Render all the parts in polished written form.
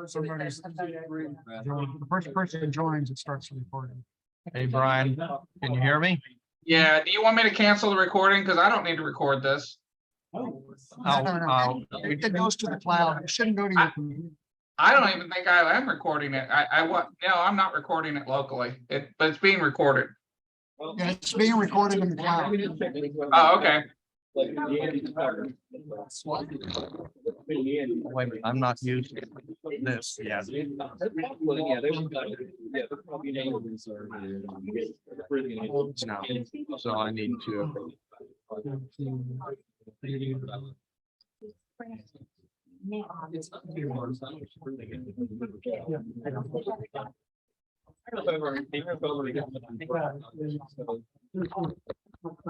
Somebody's the first person joins, it starts recording. Hey, Brian, can you hear me? Yeah, do you want me to cancel the recording? Because I don't need to record this. No. It goes to the cloud. It shouldn't go to your computer. I don't even think I am recording it. I'm not recording it locally. But it's being recorded. Yeah, it's being recorded in the cloud. Oh, okay. Wait a minute, I'm not using this yet. No, so I need to.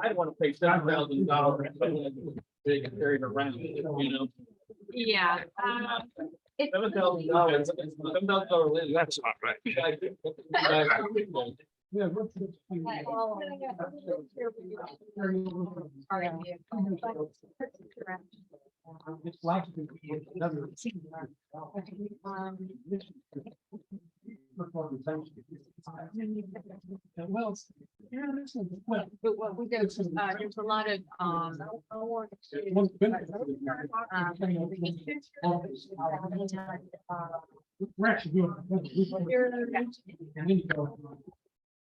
I don't want to pay $7,000 they can carry it around, you know. Yeah. $7,000. That's not right. But what we do, there's a lot of, We're actually doing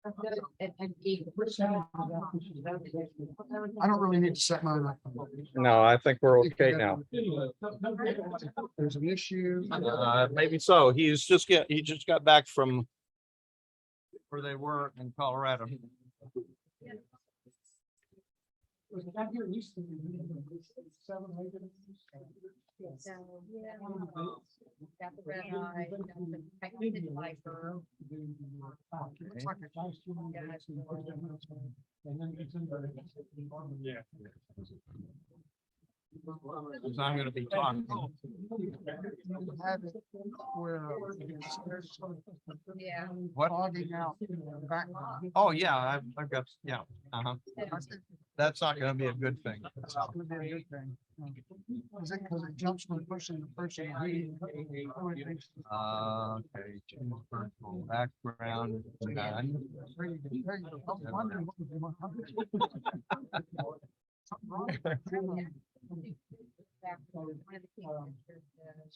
I don't really need to set mine up. No, I think we're okay now. There's an issue. Maybe so. He just got back from where they were in Colorado. got the red eye, got the pigmented viper. Looks like a nice one. And then it's in the- Because I'm going to be talking. Have it where Yeah. What? fogging out the background. Oh, yeah, I've got, yeah. That's not going to be a good thing. It's not gonna be a good thing. Is it because it jumps from person to person? Okay, change virtual background. None. There you go. There you go. I was wondering what was going on. Something wrong.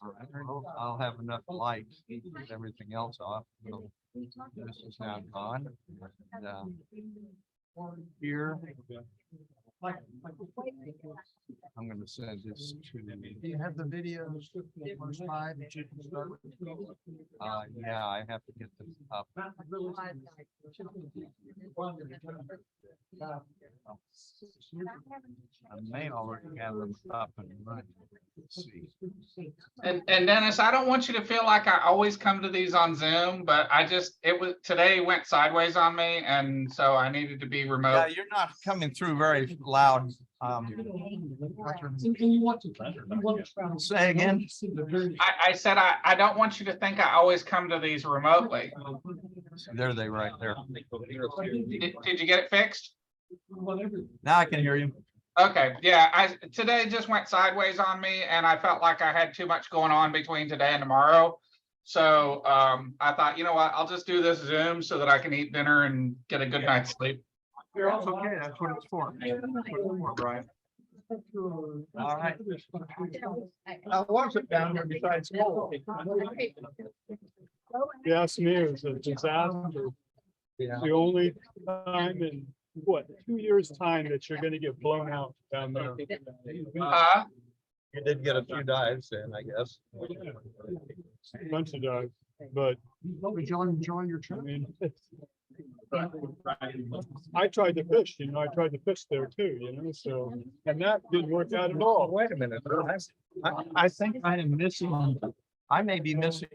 All right, I'll have enough light to get everything else off. So this is now gone. And, here, I'm going to send this to. Do you have the video first slide that you can start with? Yeah, I have to get this up. I may already have them up and running. Let's see. And Dennis, I don't want you to feel like I always come to these on Zoom, but today went sideways on me, and so I needed to be Yeah, remote. you're not coming through very loud. Say again. I said I don't want you to think I always come to these remotely. There they right there. Did you get it fixed? Now I can hear you. Okay, yeah, today just went sideways on me, and I felt like I had too much going on between today and tomorrow. So I thought, you know what, I'll just do this Zoom so that I can eat dinner and get a good night's sleep. You're also okay. That's what it's for. Brian. All right. How was it down there besides school? Yes, me, it was a disaster. Yeah. The only time in, what, 2 years' time that you're gonna get blown out down there. You did get a few dives in, I guess. Bunch of dogs, but Did you enjoy your I trip? mean, I tried to fish, I tried to fish there too, so, and that didn't work out at all. Wait a minute. I think I am missing. I may be missing.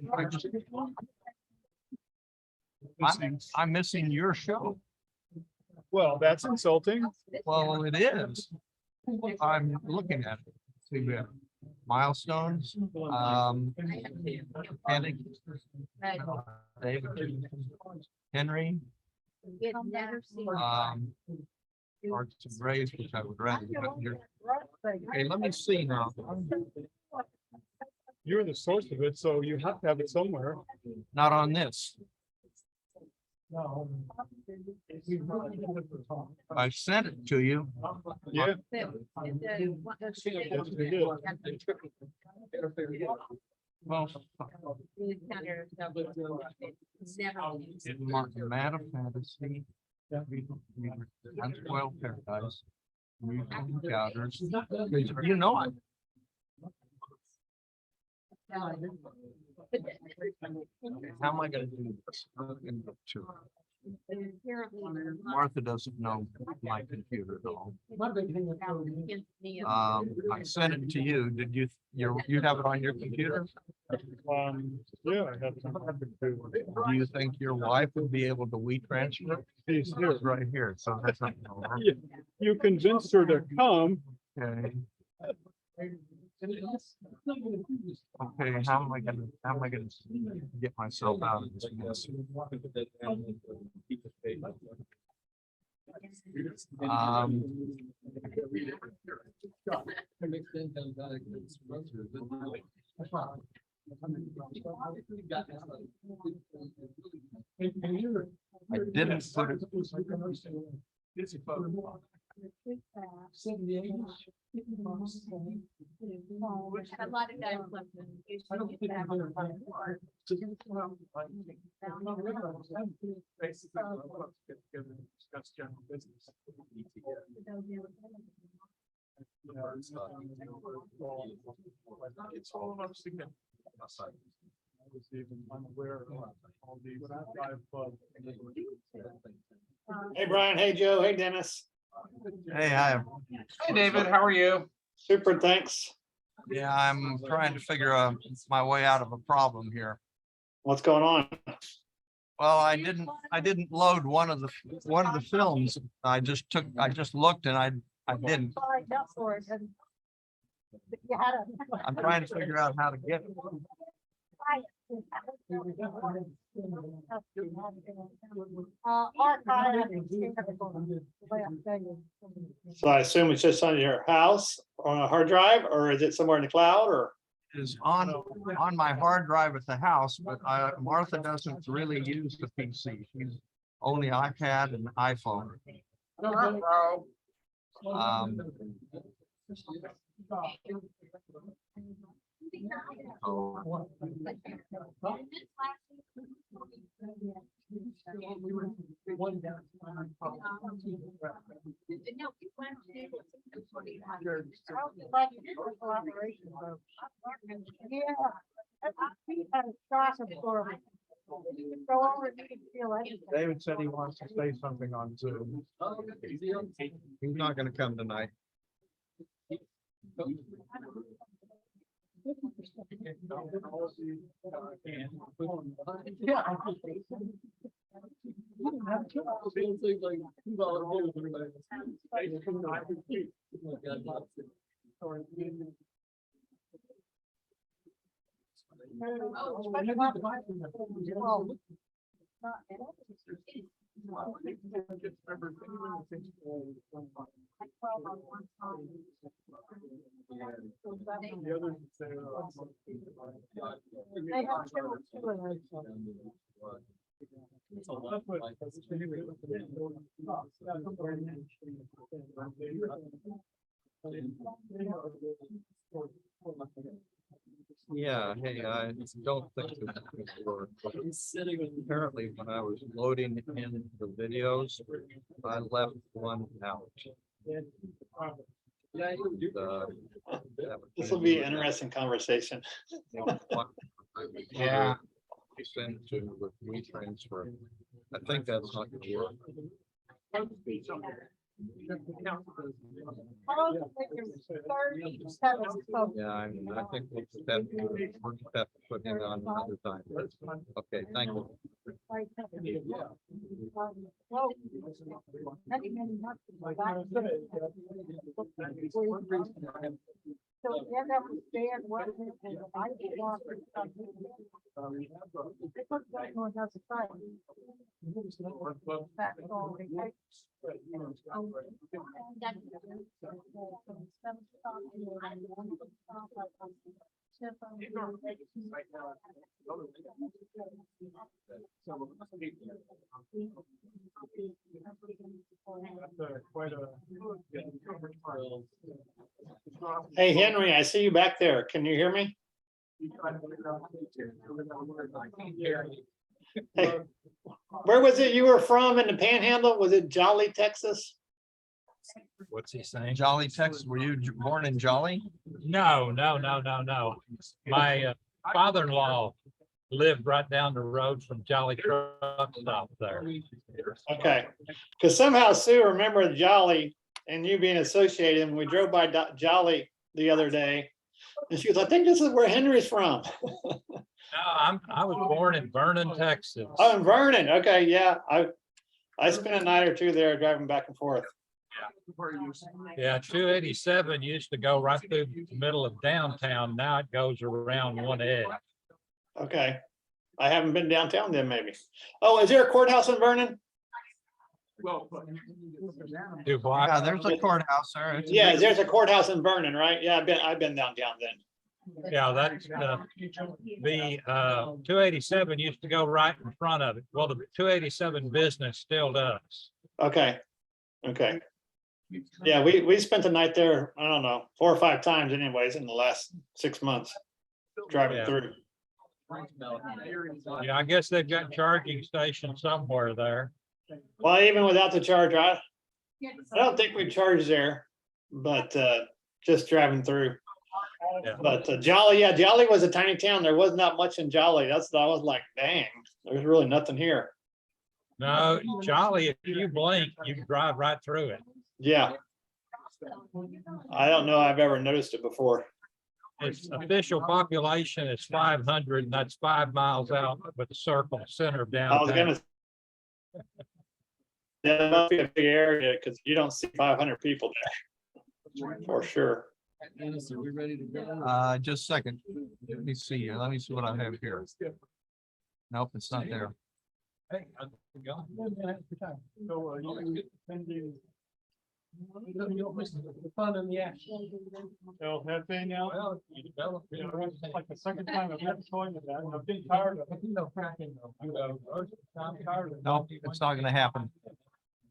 I'm missing your show. Well, that's insulting. Well, it is. I'm looking at it. See, we have milestones. Kenny, David, Henry, Arts and Graves, which I would rather put here. Okay, let me see now. you're the source of it, so you have to have it somewhere. Not on this. I sent it to you. Yeah, Well, Mad of Fantasy. Unspoiled Paradise. Musical Encounters. You know it. How am I gonna do this? I'm gonna go to- Martha doesn't know my computer at all. I sent it to you. Did you, you have it on your computer? yeah, I have some. Do you think your wife would be able to transfer it? He's here. It's right here, so that's not. Yeah, you convinced her to come. Okay. Okay, how am I gonna get myself out of this mess? I didn't put it. A lot of guys left them. Usually you have a lot more. Discuss general business. It's all about significance. I was even unaware of all these. Hey, Brian. Hey, Joe. Hey, Dennis. Hey, hi. Hey, David, how are you? Super, thanks. Yeah, I'm trying to figure out my way out of a problem here. What's going on? Well, I didn't load one of the films. I just looked and I didn't. I'm trying to figure out how to get it. So I assume it's just on your house on a hard drive, or is it somewhere in the cloud, or? It is on my hard drive at the house, but Martha doesn't really use the PC. She's only iPad and iPhone. David said he wants to say something on Zoom. He's not going to come tonight. Yeah, hey, I don't think this will work. But apparently, when I was loading in the videos, I left one out. This will be an interesting conversation. Yeah. Send to with WeTransfer. I think that's not gonna work. Yeah, I mean, I think we'll just have to put him on another time. Okay, thank you. So you end up with Dan, what, and I want. They put that one has a sign. That's all they take. Hey, Henry, I see you back there. Can you hear me? Hey, where was it you were from in the Panhandle? Was it Jolly, Texas? What's he saying? Jolly, Texas. Were you born in Jolly? No. My father-in-law lived right down the road from Jolly Truck Stop there. Okay, because somehow Sue remembered Jolly and you being associated, and we drove by Jolly the other day. And she goes, I think this is where Henry's from. No, I was born in Vernon, Texas. Oh, in Vernon. Okay, yeah. I spent a night or two there driving back and forth. Yeah, 287 used to go right through the middle of downtown. Now it goes around one edge. Okay. I haven't been downtown then, maybe. Oh, is there a courthouse in Vernon? Do what? Yeah, there's a courthouse there. It's a Yeah, big- there's a courthouse in Vernon, right? Yeah, I've been downtown then. Yeah, that's the 287 used to go right in front of it. Well, the 287 business still does. Okay. Okay. Yeah, we spent the night there, I don't know, 4 or 5 times anyways in the last 6 months driving Yeah. through. Yeah, I guess they've got charging stations somewhere there. Well, even without the charge, I don't think we charged there, but just driving through. Yeah. But Jolly, yeah, Jolly was a tiny town. There was not much in Jolly. I was like, dang, there's really nothing here. No, Jolly, if you blink, you can drive right through it. Yeah. I don't know. I've ever noticed it before. Its official population is 500, and that's 5 miles out with the circle center of I was downtown. gonna. That must be a big area because you don't see 500 people there. For sure. Just a second. Let me see. Let me see what I have here. Nope, it's not there. Hey, how's it going? The fun and the action. They'll have they now. Well, you develop it. You know, it's like the second time I've ever told you that, and I've been tired of it. No, it's not gonna happen.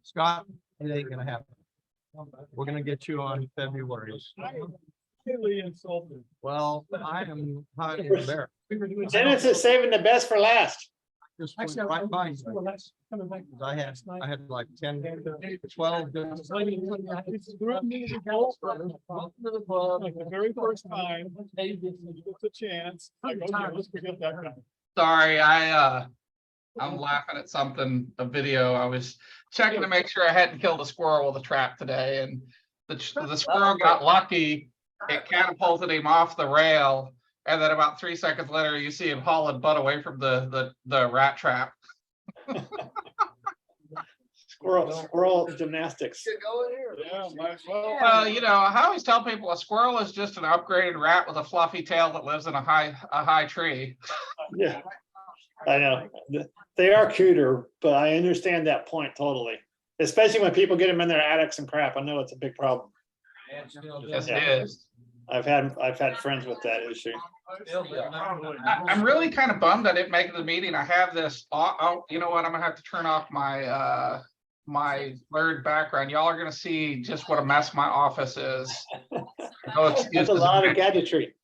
Scott, it ain't gonna happen. We're gonna get you on February. Really insulted. Well, I am highly embarrassed. Dennis is saving the best for last. Just went right by you. I had like 10, 12. It's through me to go like the very first time, it's a chance. I go, yeah, let's forget that guy. Sorry, I'm laughing at something, a video. I was checking to make sure I hadn't killed a squirrel with a trap today, and the squirrel got lucky. It catapulted him off the rail, and then about 3 seconds later, you see him hauling butt away from the rat trap. Squirrel gymnastics. Yeah, might as well. You know, I always tell people a squirrel is just an upgraded rat with a fluffy tail that lives in a high tree. Yeah, I know. They are cuter, but I understand that point totally. Especially when people get them in their attics and crap. I know it's a big problem. Yes, it Yeah. is. I've had friends with that issue. I'm really kind of bummed I didn't make the meeting. I have this. Oh, you know what? I'm gonna have to turn off my my blurred background. Y'all are gonna see just what a mess my office is. No That's excuses. a lot of gadgetry.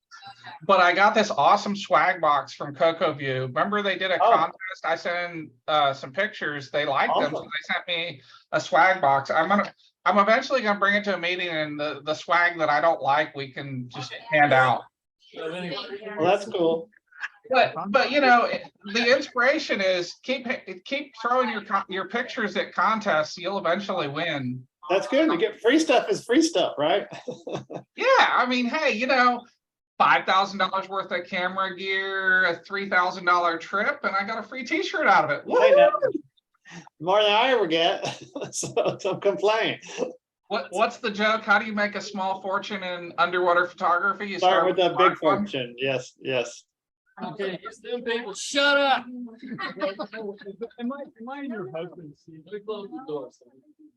But I got this awesome swag box from CocoView. Remember they did a Oh. contest? I sent in some pictures. They liked them, so Awesome. they sent me a swag box. I'm eventually gonna bring it to a meeting, and the swag that I don't like, we can just hand out. Well, that's cool. But you know, the inspiration is keep throwing your pictures at contests. You'll eventually win. That's good. You get free stuff is free stuff, right? Yeah, I mean, hey, you know, $5,000 worth of camera gear, a $3,000 trip, and I got a free T-shirt out of it. Hey, now, more than I ever get. So don't complain. What's the joke? How do you make a small fortune in underwater photography? You Start with a big smartphone. fortune. Yes, yes. Okay, it's them people, shut up. Am I in your husband's seat? Let me close the door.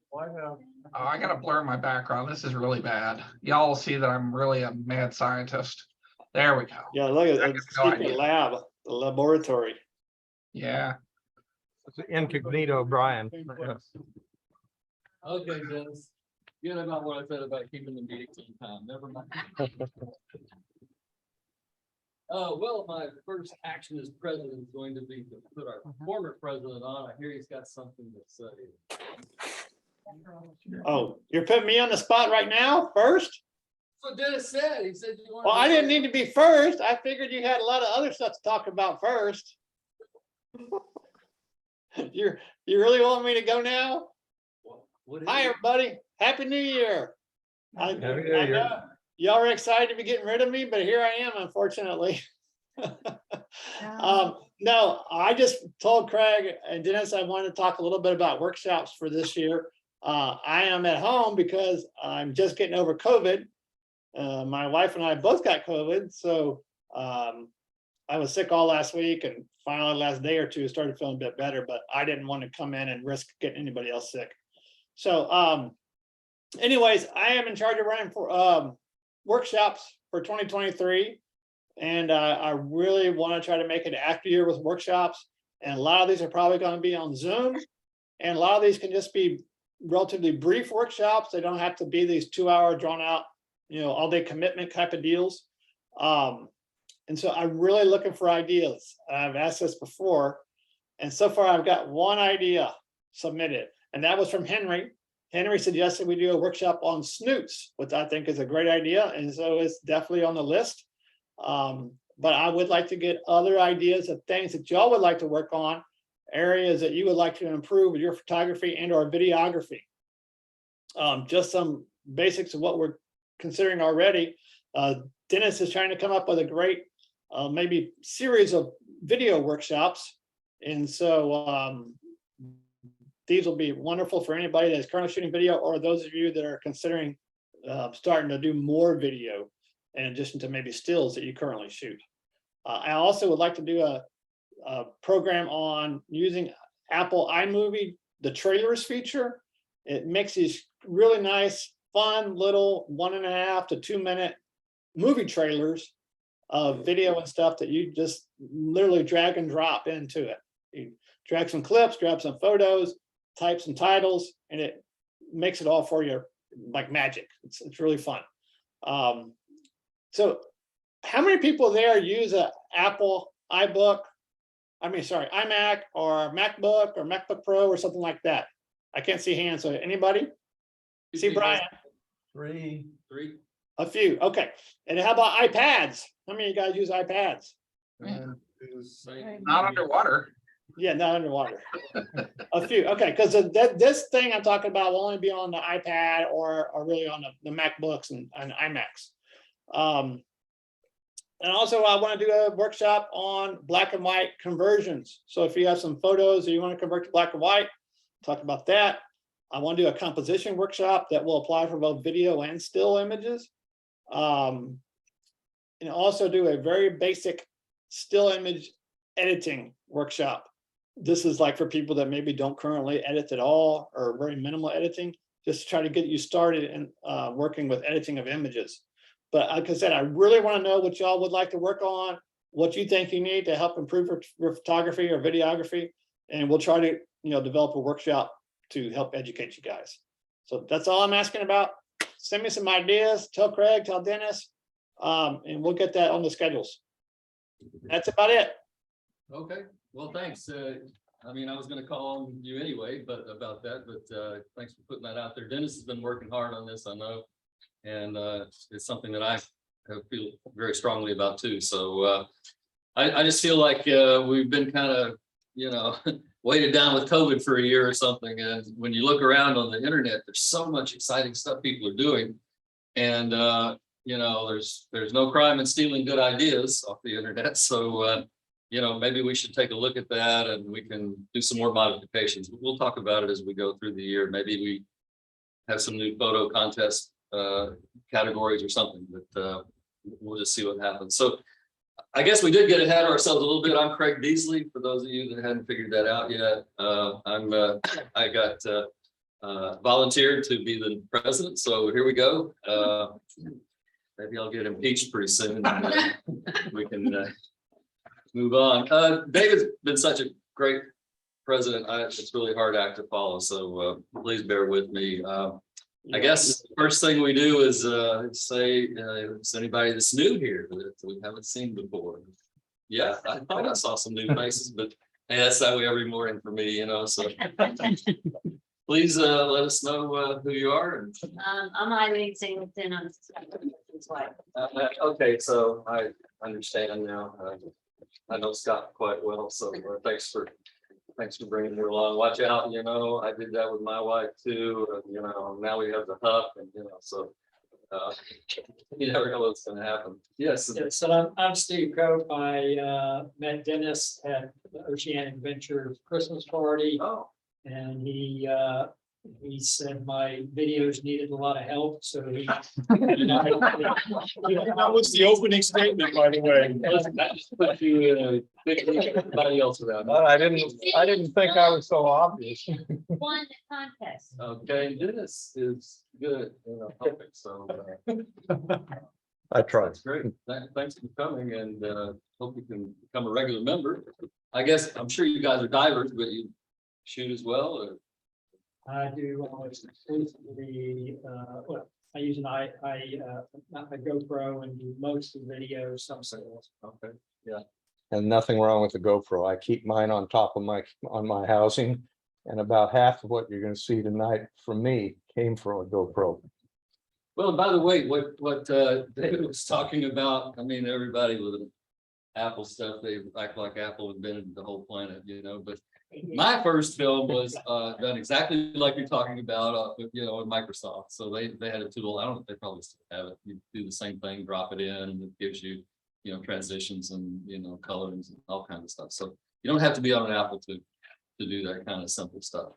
Why have? Oh, I gotta blur my background. This is really bad. Y'all will see that I'm really a mad scientist. There we go. Yeah, look at I the got no secret idea. lab, the laboratory. Yeah. It's incognito, Brian. Okay, Dennis. Forget about what I said about keeping the meetings on time, never mind. Well, my first action as president is going to be to put our former president on. I hear he's got something to say. Oh, you're putting me on the spot right now, first? That's what Dennis said. He said you wanted. Well, I didn't need to be first. I figured you had a lot of other stuff to talk about first. You really want me to go now? What is Hi, it? everybody. Happy New Year. I know y'all are excited to be getting rid of me, but here I am, unfortunately. No, I just told Craig and Dennis I wanted to talk a little bit about workshops for this year. I am at home because I'm just getting over COVID. My wife and I both got COVID, so I was sick all last week, and finally last day or two started feeling a bit better, but I didn't want to come in and risk getting anybody else sick. So anyways, I am in charge of running for workshops for 2023. And I really want to try to make it after year with workshops. And a lot of these are probably going to be on Zoom. And a lot of these can just be relatively brief workshops. They don't have to be these 2-hour drawn out, all day commitment type of deals. And so I'm really looking for ideas. I've asked this before. And so far I've got one idea submitted, and that was from Henry. Henry suggested we do a workshop on snoots, which I think is a great idea. And so it's definitely on the list. But I would like to get other ideas of things that y'all would like to work on, areas that you would like to improve with your photography and or videography. Just some basics of what we're considering already. Dennis is trying to come up with a great maybe series of video workshops. And so these will be wonderful for anybody that's currently shooting video, or those of you that are considering starting to do more video in addition to maybe stills that you currently shoot. I also would like to do a program on using Apple iMovie, the trailers feature. It makes these really nice, fun little 1.5 to 2 minute movie trailers of video and stuff that you just literally drag and drop into it. You drag some clips, grab some photos, type some titles, and it makes it all for you like magic. It's really fun. So how many people there use a Apple iMac or MacBook or MacBook Pro or something like that? I can't see hands. So anybody? See Brian? Three. A few. Okay. And how about iPads? How many of you guys use iPads? Not underwater. Yeah, not underwater. A few. Okay, because this thing I'm talking about will only be on the iPad or really on the MacBooks and iMacs. And also I want to do a workshop on black and white conversions. So if you have some photos that you want to convert to black and white, talk about that. I want to do a composition workshop that will apply for both video and still images. And also do a very basic still image editing workshop. This is like for people that maybe don't currently edit at all or very minimal editing, just to try to get you started in working with editing of images. But like I said, I really want to know what y'all would like to work on, what you think you need to help improve your photography or videography, and we'll try to develop a workshop to help educate you guys. So that's all I'm asking about. Send me some ideas, tell Craig, tell Dennis, and we'll get that on the schedules. That's about it. Okay, well, thanks. I mean, I was going to call on you anyway, but thanks for putting that out there. Dennis has been working hard on this, I know, and it's something that I feel very strongly about too. So I just feel like we've been kind of, weighted down with COVID for a year or something. And when you look around on the internet, there's so much exciting stuff people are doing, and there's no crime in stealing good ideas off the internet. So maybe we should take a look at that, and we can do some more modifications. We'll talk about it as we go through the year. Maybe we have some new photo contest categories or something, but we'll just see what happens. So I guess we did get ahead of ourselves a little bit. I'm Craig Beasley, for those of you that hadn't figured that out yet. I got volunteered to be the president, so here we go. Maybe I'll get impeached pretty soon. We can move on. David's been such a great president. It's really hard act to follow, so please bear with me. I guess the first thing we do is say, is anybody that's new here that we haven't seen before? Yeah, I thought I saw some new faces, but hey, that's that way every morning for me, so. Please let us know who you are. I'm Eileen Singleton. I'm his wife. Okay, so I understand now. I know Scott quite well, so thanks for bringing me along. Watch out, I did that with my wife too. Now we have the HUP and, so you never know what's gonna happen. Yes. So I'm Steve Cope. I met Dennis at the Oceanic Venture Christmas party, Oh, and he said my videos needed a lot of help, so he. That was the opening statement, by the way. I just put you in a big league, everybody else around. I didn't think I was so obvious. Won the contest. Okay, Dennis is good, perfect, so. I tried. That's great. Thanks for coming and hope you can become a regular member. I guess, I'm sure you guys are divers, but you shoot as well, or? I do almost exclusively, well, I use a GoPro and do most of the videos, some sales. Okay. And nothing wrong with the GoPro. I keep mine on top of my housing. And about half of what you're gonna see tonight from me came from a GoPro. Well, by the way, what David was talking about, I mean, everybody with Apple stuff, they act like Apple invented the whole planet, but my first film was done exactly like you're talking about, with Microsoft. So they had a tool. I don't know if they probably still have it. You do the same thing, drop it in, and it gives you, transitions and colors and all kinds of stuff. So you don't have to be on an Apple to do that kind of simple stuff.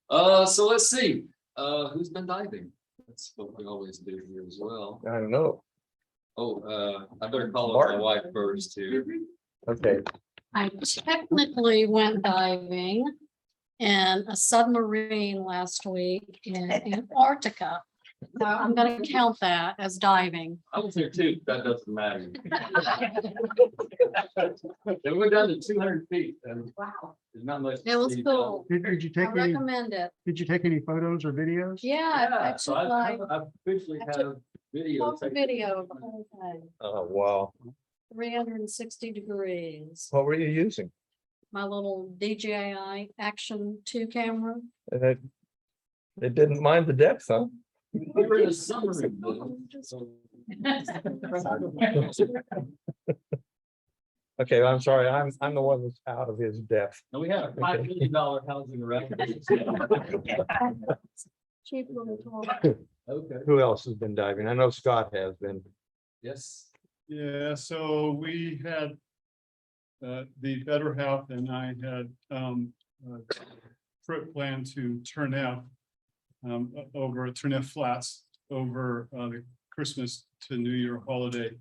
So let's see. Who's been diving? That's what we always do here as well. I don't know. Oh, I better call up my wife first here. Okay. I technically went diving in a submarine last week in Antarctica. So I'm gonna count that as diving. I was there too. That doesn't matter. They went down to 200 feet and Wow. there's not much. It was cool. Did you I take any, recommend it. did you take any photos or videos? Yeah, I Yeah, so took like I officially I have took video. whole video of the whole thing, Oh, wow. 360 degrees. What were you using? My little DJI Action 2 camera. It didn't mind the depth, huh? We were in a submarine. So Okay, I'm sorry. I'm the one that's out of his depth. and we had a $5 million housing around. Cheap little toy. Okay, Who else has been diving? I know Scott has been. yes. Yeah, so we had the better half and I had a trip planned to Turneff over at Turneff Flats over the Christmas to New Year holiday.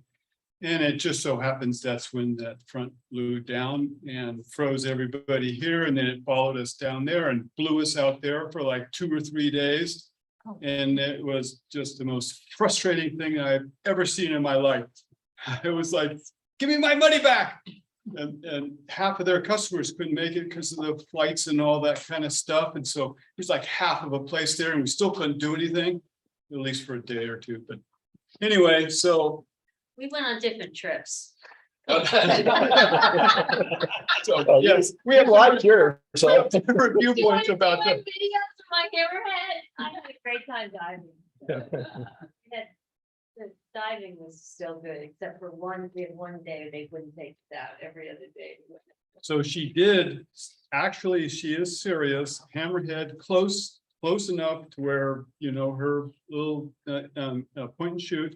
And it just so happens that's when that front blew down and froze everybody here. And then it followed us down there and blew us out there for like 2 or 3 days. And it was just the most frustrating thing I've ever seen in my life. It was like, give me my money back. And half of their customers couldn't make it because of the flights and all that kind of stuff. And so there's like half of a place there and we still couldn't do anything, at least for a day or two. But anyway, so. We went on different trips. So, yes, we have live here, so different viewpoints about my that. videos of my hammerhead. I had a great time diving. The diving was still good, except for we had one day they wouldn't take us out. Every other day. So she did, actually, she is serious, hammerhead close enough to where, her little point and shoot,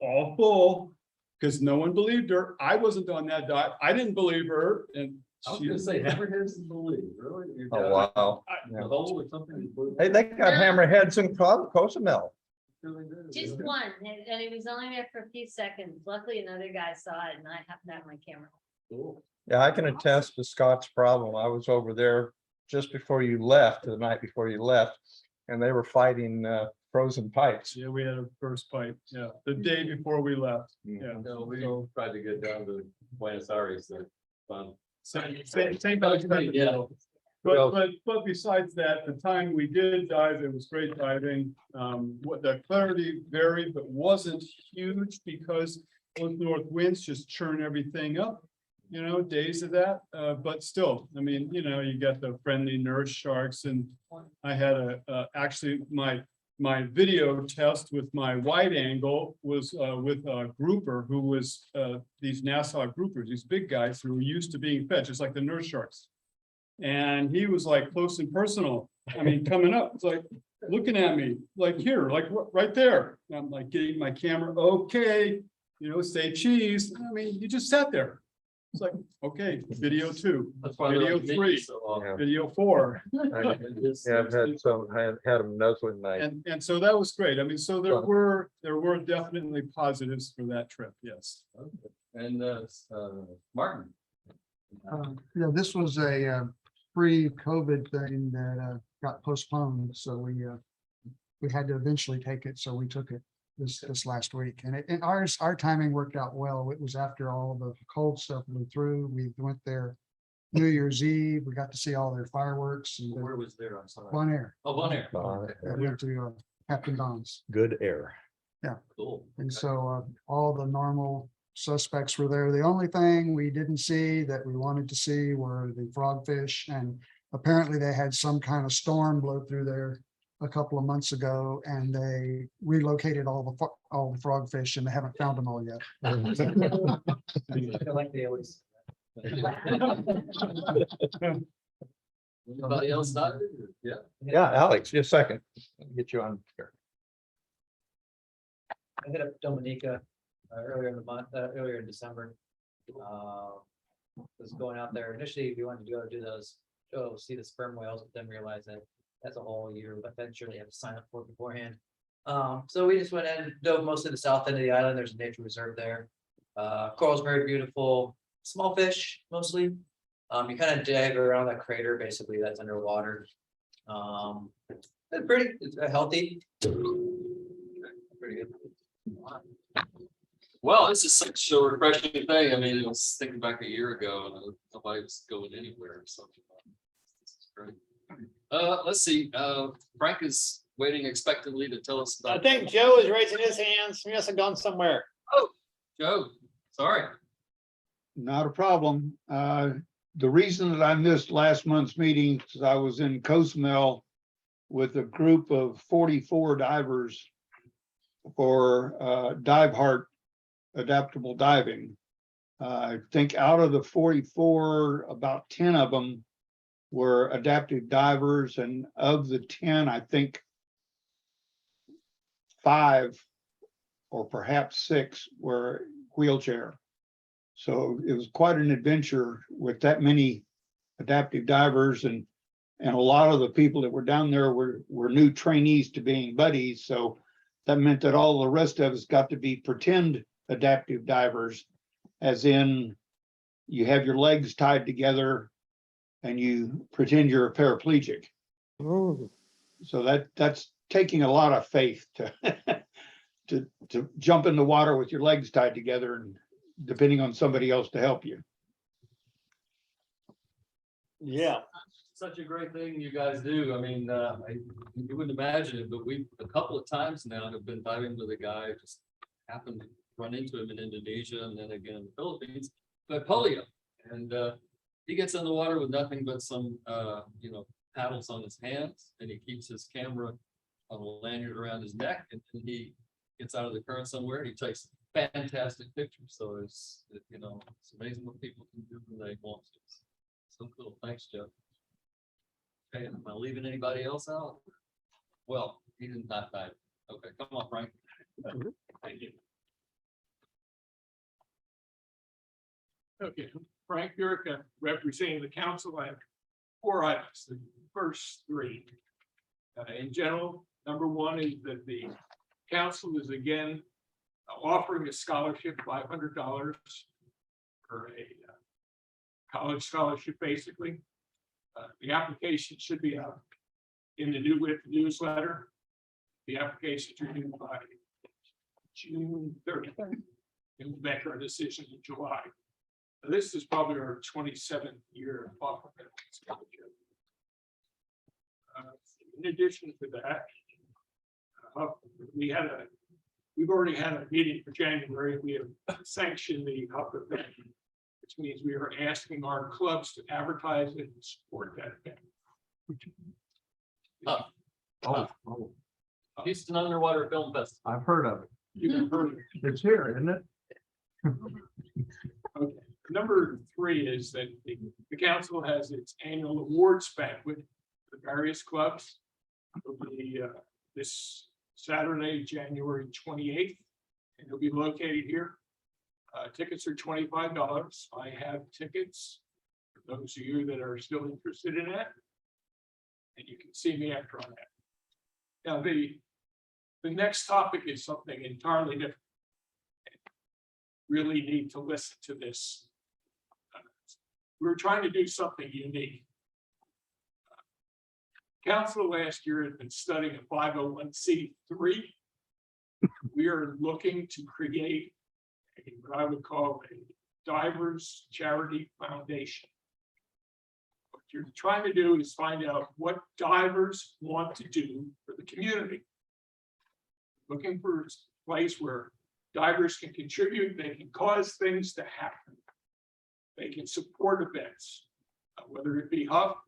all full, because no one believed her. I wasn't on that dive. I didn't believe her, and I was she gonna say hammerheads is believe, really? You're Oh, down wow. The hole or something? Hey, they got hammerheads in Cozumel. Really good. Just one, and it was only there for a few seconds. Luckily, another guy saw it, and I happened to have my camera. Cool. Yeah, I can attest to Scott's problem. I was over there just before you left, the night before you left, and they were fighting frozen pipes. Yeah, we had a burst pipe, yeah, the day before we left, yeah. No, we So, tried to get down to Buenos Aires, so fun. same boat. Yeah. But besides that, the time we did dive, it was great diving. What the clarity varied, but wasn't huge because those north winds just churn everything up. You know, days of that, but still, I mean, you know, you got the friendly nurse sharks, and I had actually my video test with my wide angle was with a grouper who was these Nassau groupers, these big guys who were used to being fed, just like the nurse sharks. And he was like close and personal. I mean, coming up, it's like looking at me, like here, like right there. And I'm like getting my camera, okay, you know, say cheese. I mean, you just sat there. It's like, okay, video 2, That's why video they're 3, so often. video 4. Yeah, I've had some, had them nuzzling night. And so that was great. I mean, so there were definitely positives for that trip, yes. And Martin. Yeah, this was a pre-COVID thing that got postponed, so we had to eventually take it, so we took it this last week, and our timing worked out well. It was after all the cold stuff blew through. We went there New Year's Eve. We got to see all their fireworks and Where was there? I'm sorry. Bon Air. Oh, Bon Air. We went to Captain Don's, Good air. Cool. and Okay. so all the normal suspects were there. The only thing we didn't see that we wanted to see were the frogfish, and apparently they had some kind of storm blow through there a couple of months ago, and they relocated all the frogfish, and they haven't found them all yet. Like they always. Anybody else not? Yeah. Yeah, Alex, just a second. Let me get you on here. I hit up Dominica earlier in the month, earlier in December. Was going out there. Initially, we wanted to go see the sperm whales, but then realized that that's a whole year, but then surely have to sign up for it beforehand. So we just went and dove mostly the south end of the island. There's a nature reserve there. Coral's very beautiful, small fish mostly. You kind of dive around that crater, basically that's underwater. It's healthy. Pretty good. Well, this is such a refreshing thing. I mean, I was thinking back a year ago and nobody was going anywhere or something. This is great. Let's see, Frank is waiting expectantly to tell us I about. think Joe is raising his hands. He must have gone somewhere. Oh, Joe, sorry. Not a problem. The reason that I missed last month's meeting is I was in Cozumel with a group of 44 divers for Dive Heart adaptable diving. I think out of the 44, about 10 of them were adaptive divers, and of the 10, I think 5 or perhaps 6 were wheelchair. So it was quite an adventure with that many adaptive divers, and a lot of the people that were down there were new trainees to being buddies. So that meant that all the rest of us got to be pretend adaptive divers, as in you have your legs tied together and you pretend you're a paraplegic. Ooh. So that's taking a lot of faith to jump in the water with your legs tied together and depending on somebody else to help you. Yeah. Such a great thing you guys do. I mean, you wouldn't imagine it, but we a couple of times now have been diving with a guy, just happened to run into him in Indonesia and then again in the Philippines, but polio. And he gets in the water with nothing but some, paddles on his hands, and he keeps his camera on a lanyard around his neck, and then he gets out of the current somewhere and he takes fantastic pictures. So it's amazing what people can do when they want to. So cool. Thanks, Jeff. Okay, am I leaving anybody else out? Well, he did not die. Okay, come on, Frank. Thank you. Okay, Frank Yurka, representing the council. I have 4 items. The first 3. In general, number 1 is that the council is again offering a scholarship, $500 for a college scholarship, basically. The application should be out in the newsletter. The application should be by June 30th. And we'll make our decision in July. This is probably our 27th year of offering that scholarship. In addition to that, we've already had a meeting for January. We have sanctioned the HUPS event, which means we are asking our clubs to advertise it and support that event. Houston Underwater Film Festival. I've heard of it. You've heard of it. It's here, isn't it? Okay. Number 3 is that the council has its annual awards banquet for various clubs. It'll be this Saturday, January 28th, and it'll be located here. Tickets are $25. I have tickets for those of you that are still interested in that. And you can see me after on that. Now, the next topic is something entirely different. Really need to listen to this. We're trying to do something unique. Council last year had been studying a 501c3. We are looking to create what I would call a divers charity foundation. What you're trying to do is find out what divers want to do for the community. Looking for a place where divers can contribute, they can cause things to happen. They can support events, whether it be HUPS,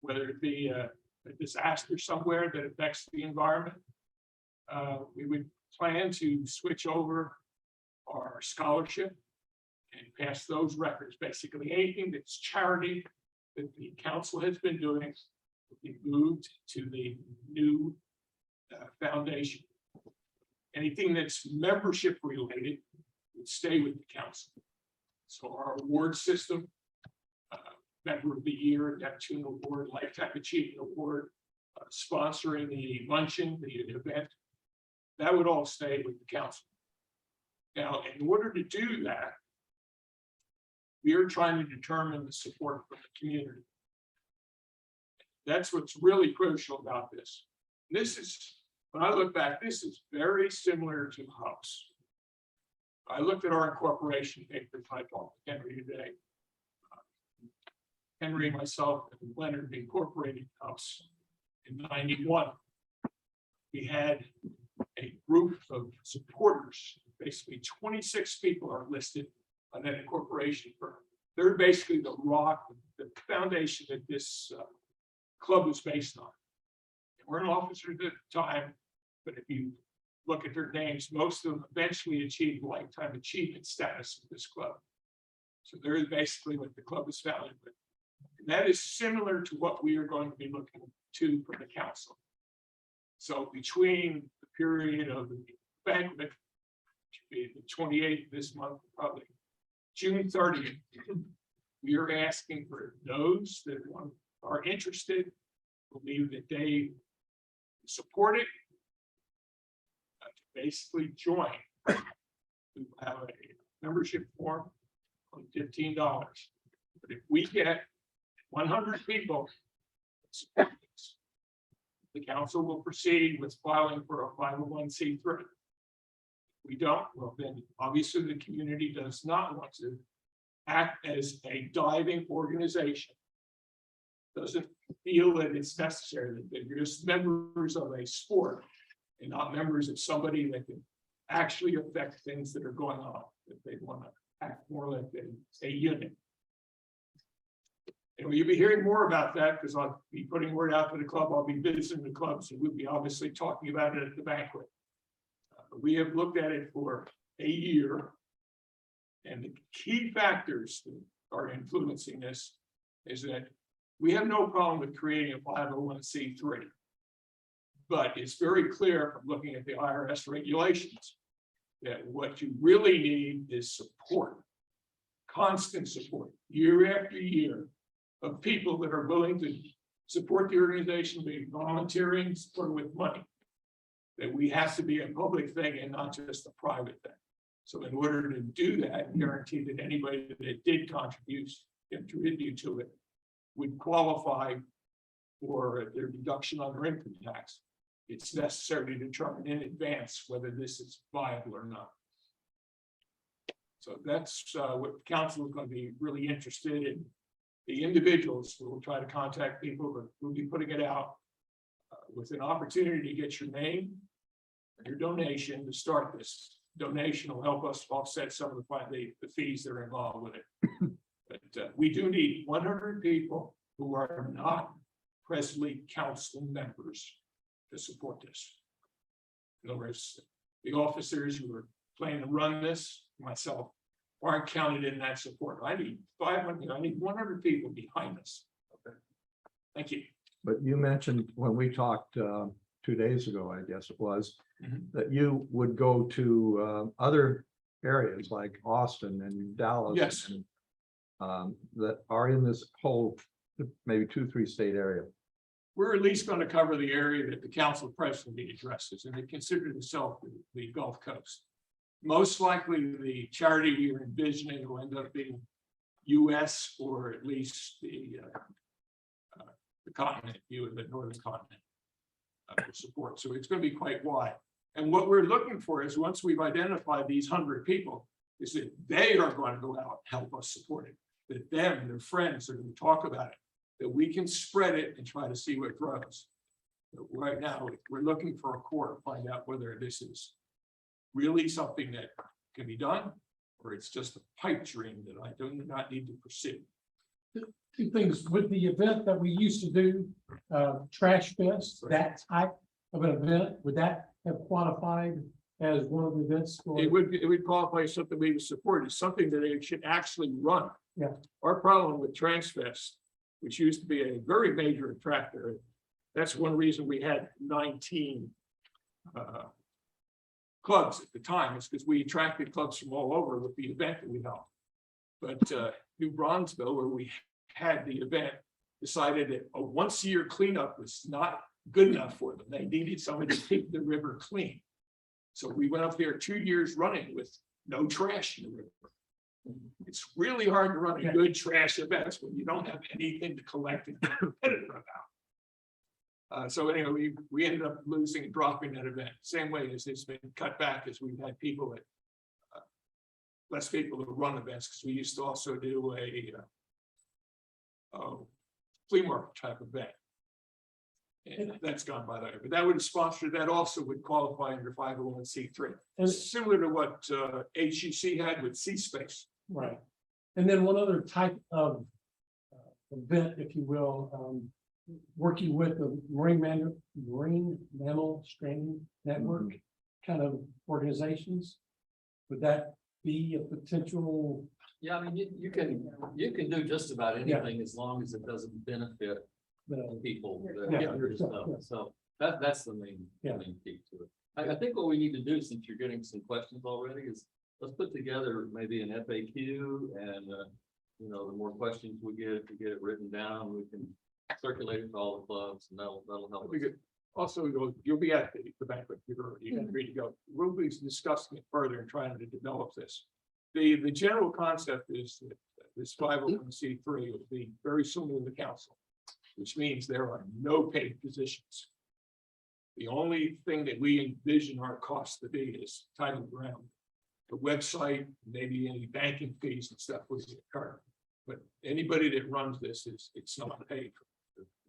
whether it be a disaster somewhere that affects the environment. We would plan to switch over our scholarship and pass those records. Basically, anything that's charity that the council has been doing will be moved to the new foundation. Anything that's membership related would stay with the council. So our award system, Member of the Year, Neptune Award, Lifetime Achievement Award, sponsoring the luncheon, the event, that would all stay with the council. Now, in order to do that, we are trying to determine the support from the community. That's what's really crucial about this. This is, when I look back, this is very similar to HUPS. I looked at our incorporation papers I talked to Henry today. Henry, myself, and Leonard incorporated HUPS in '91. We had a group of supporters, basically 26 people are listed on that incorporation firm. They're basically the rock, the foundation that this club was based on. They weren't officers at the time, but if you look at their names, most of them eventually achieved lifetime achievement status with this club. So they're basically what the club was founded with. And that is similar to what we are going to be looking to from the council. So between the period of the banquet, which will be the 28th this month, probably June 30th, we are asking for those that are interested, believe that they support it, to basically join. We have a membership form on $15. But if we get 100 people, the council will proceed with filing for a 501c3. If we don't, well, then obviously the community does not want to act as a diving organization. Doesn't feel that it's necessary, that they're just members of a sport and not members of somebody that can actually affect things that are going on, that they want to act more like a unit. And you'll be hearing more about that because I'll be putting word out to the club. I'll be visiting the club, so we'll be obviously talking about it at the banquet. We have looked at it for a year, and the key factors that are influencing this is that we have no problem with creating a 501c3, but it's very clear from looking at the IRS regulations that what you really need is support, constant support, year after year, of people that are willing to support the organization, be volunteering, support with money. That we have to be a public thing and not just a private thing. So in order to do that, guarantee that anybody that did contribute to it would qualify for their deduction on their income tax. It's necessary to determine in advance whether this is viable or not. So that's what the council is going to be really interested in. The individuals will try to contact people, but we'll be putting it out with an opportunity to get your name and your donation to start this. Donation will help us offset some of the fees that are involved with it. But we do need 100 people who are not presently council members to support this. In other words, the officers who are planning to run this, myself, aren't counted in that support. I need 500, I need 100 people behind us. Okay. Thank you. But you mentioned when we talked 2 days ago, I guess it was, Mhm. that you would go to other areas like Austin and Dallas. Yes. and, that are in this whole maybe 2-3 state area. We're at least going to cover the area that the council presently addresses, and they consider themselves the Gulf Coast. Most likely, the charity we were envisioning will end up being US or at least the continent, the northern continent support. So it's going to be quite wide. And what we're looking for is once we've identified these 100 people, is that they are going to go out and help us support it. That them and their friends are going to talk about it, that we can spread it and try to see what grows. But right now, we're looking for a core to find out whether this is really something that can be done, or it's just a pipe dream that I do not need to pursue. Two things with the event that we used to do, Trash Fest, that type of an event, would that have qualified as one of the events? It would qualify as something we would support. It's something that they should actually run. Yeah. Our problem with Transfest, which used to be a very major attractor, that's one reason we had 19 clubs at the time, is because we attracted clubs from all over with the event that we held. But New Bronzeville, where we had the event, decided that a once-a-year cleanup was not good enough for them. They needed somebody to keep the river clean. So we went up there 2 years running with no trash in the river. It's really hard to run a good trash event when you don't have anything to collect and get competitive about. So anyway, we ended up losing and dropping that event. Same way as it's been cut back as we've had people that less people to run events, because we used to also do a flea market type event. And that's gone by the way, but that would sponsor, that also would qualify under 501c3. And- Similar to what HUC had with C-Space. Right. And then one other type of event, if you will, working with the marine mammal stranding network kind of organizations. Would that be a potential? Yeah, I mean, you can do just about anything as long as it doesn't benefit the people that Yeah. get your stuff. So that's the main key to it. I think what we need to do, since you're getting some questions already, is let's put together maybe an FAQ, and you know, the more questions we get, if we get it written down, we can circulate it to all the clubs, and that'll help. We could also, you'll be at the banquet, you're ready to go. We'll be discussing it further and trying to develop this. The general concept is that this 501c3 will be very similar to the council, which means there are no paid positions. The only thing that we envision our costs to be is time and ground. The website, maybe any banking fees and stuff would occur. But anybody that runs this it's not paid.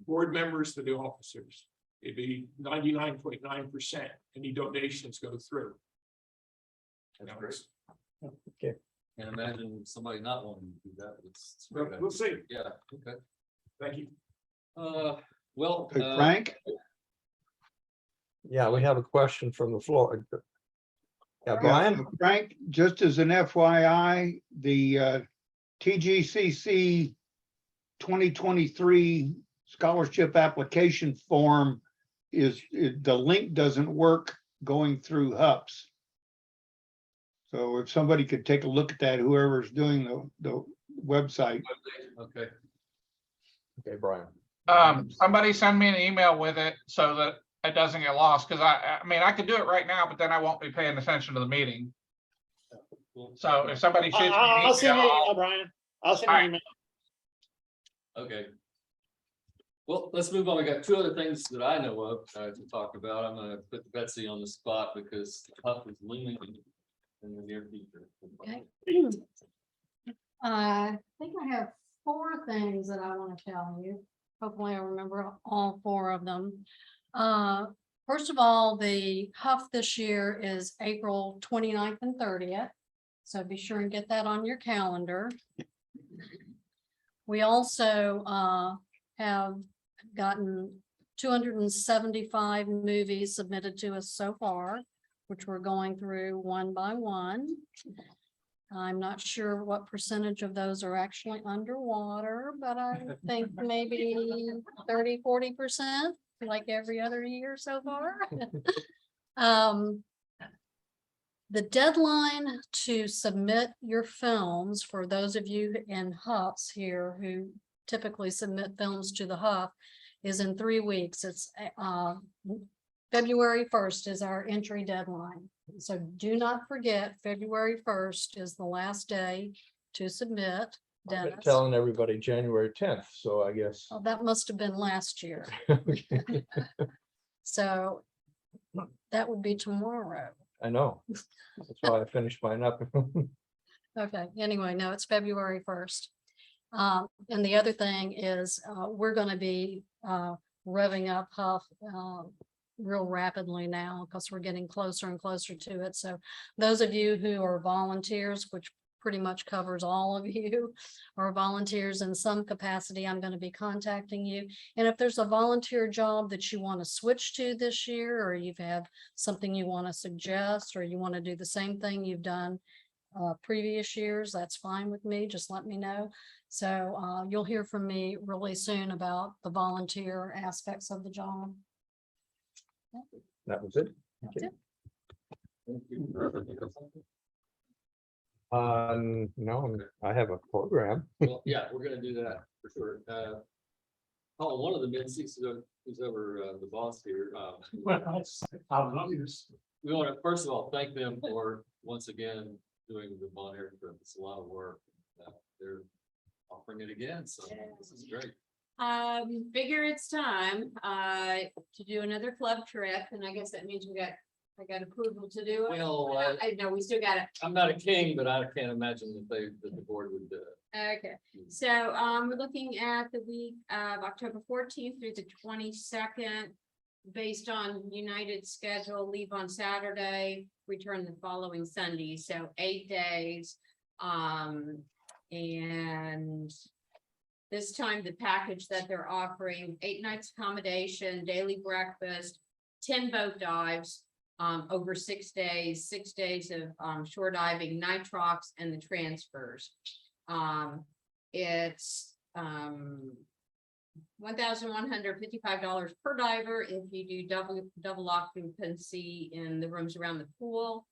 Board members to the officers, it'd be 99.9%. Any donations go through. That's great. Okay. And imagine somebody not wanting to do that. We'll see. Yeah, okay. Thank you. Well. Hey, Frank, Yeah, we have a question from the floor. Yeah, Brian? Frank, just as an FYI, the TGCC 2023 scholarship application form the link doesn't work going through HUPS. So if somebody could take a look at that, whoever's doing the website. Okay. Okay, Brian. Somebody send me an email with it so that it doesn't get lost, because I mean, I could do it right now, but then I won't be paying attention to the meeting. So if somebody shoots me I'll an send you an email, email, Brian. I'll send you an email. Okay. Well, let's move on. We got two other things that I know of to talk about. I'm gonna put Betsy on the spot because HUP is looming in the near future. Okay. I think I have 4 things that I want to tell you. Hopefully I remember all 4 of them. First of all, the HUF this year is April 29th and 30th. So be sure and get that on your calendar. We also have gotten 275 movies submitted to us so far, which we're going through one by one. I'm not sure what percentage of those are actually underwater, but I think maybe 30–40%, like every other year so far. The deadline to submit your films, for those of you in HUPS here who typically submit films to the HUP, is in 3 weeks. It's February 1st is our entry deadline. So do not forget, February 1st is the last day to submit. I've been Dennis. telling everybody January 10th, so I guess. Oh, that must have been last year. So that would be tomorrow. I know. That's why I finished mine up. Okay, anyway, no, it's February 1st. And the other thing is, we're gonna be revving up HUF real rapidly now because we're getting closer and closer to it. So those of you who are volunteers, which pretty much covers all of you, or volunteers in some capacity, I'm going to be contacting you. And if there's a volunteer job that you want to switch to this year, or you've had something you want to suggest, or you want to do the same thing you've done previous years, that's fine with me. Just let me know. So you'll hear from me really soon about the volunteer aspects of the job. That was it. That's it. No, I have a program. Well, yeah, we're gonna do that for sure. Oh, one of the men who's over the boss here. Well, I'll love this. We want to first of all thank them for once again doing the Bon Air trip. It's a lot of work. They're offering it again, so this is great. Figure it's time to do another club trip, and I guess that means I got approval to do it. Well, I know we still got it. I'm not a king, but I can't imagine that the board would do it. Okay, so we're looking at the week of October 14th through the 22nd. Based on United schedule, leave on Saturday, return the following Sunday, so 8 days. And this time the package that they're offering, 8 nights accommodation, daily breakfast, 10 boat dives, over 6 days, 6 days of shore diving, nitrox, and the transfers. It's $1,155 per diver if you do double occupancy in the rooms around the pool,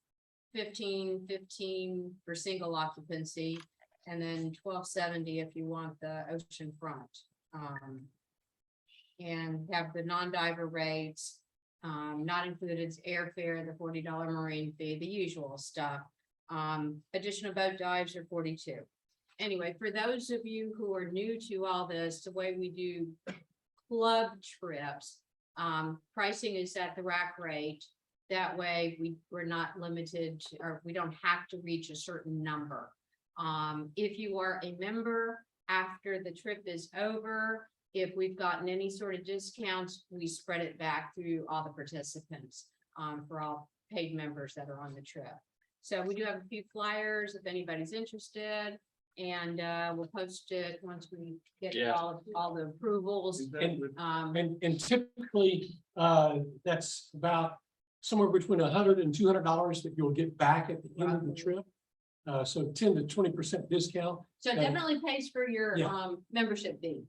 $15.15 for single occupancy, and then $12.70 if you want the ocean front. And have the non-diver rates. Not included is airfare, the $40 marine fee, the usual stuff. Additional boat dives are $42. Anyway, for those of you who are new to all this, the way we do club trips, pricing is at the rack rate. That way we're not limited to, or we don't have to reach a certain number. If you are a member after the trip is over, if we've gotten any sort of discounts, we spread it back through all the participants, for all paid members that are on the trip. So we do have a few flyers if anybody's interested, and we'll post it once we get all the approvals. And typically, that's about somewhere between $100 and $200 that you'll get back at the end of the trip. So 10 to 20% discount. So it definitely pays for your membership fee.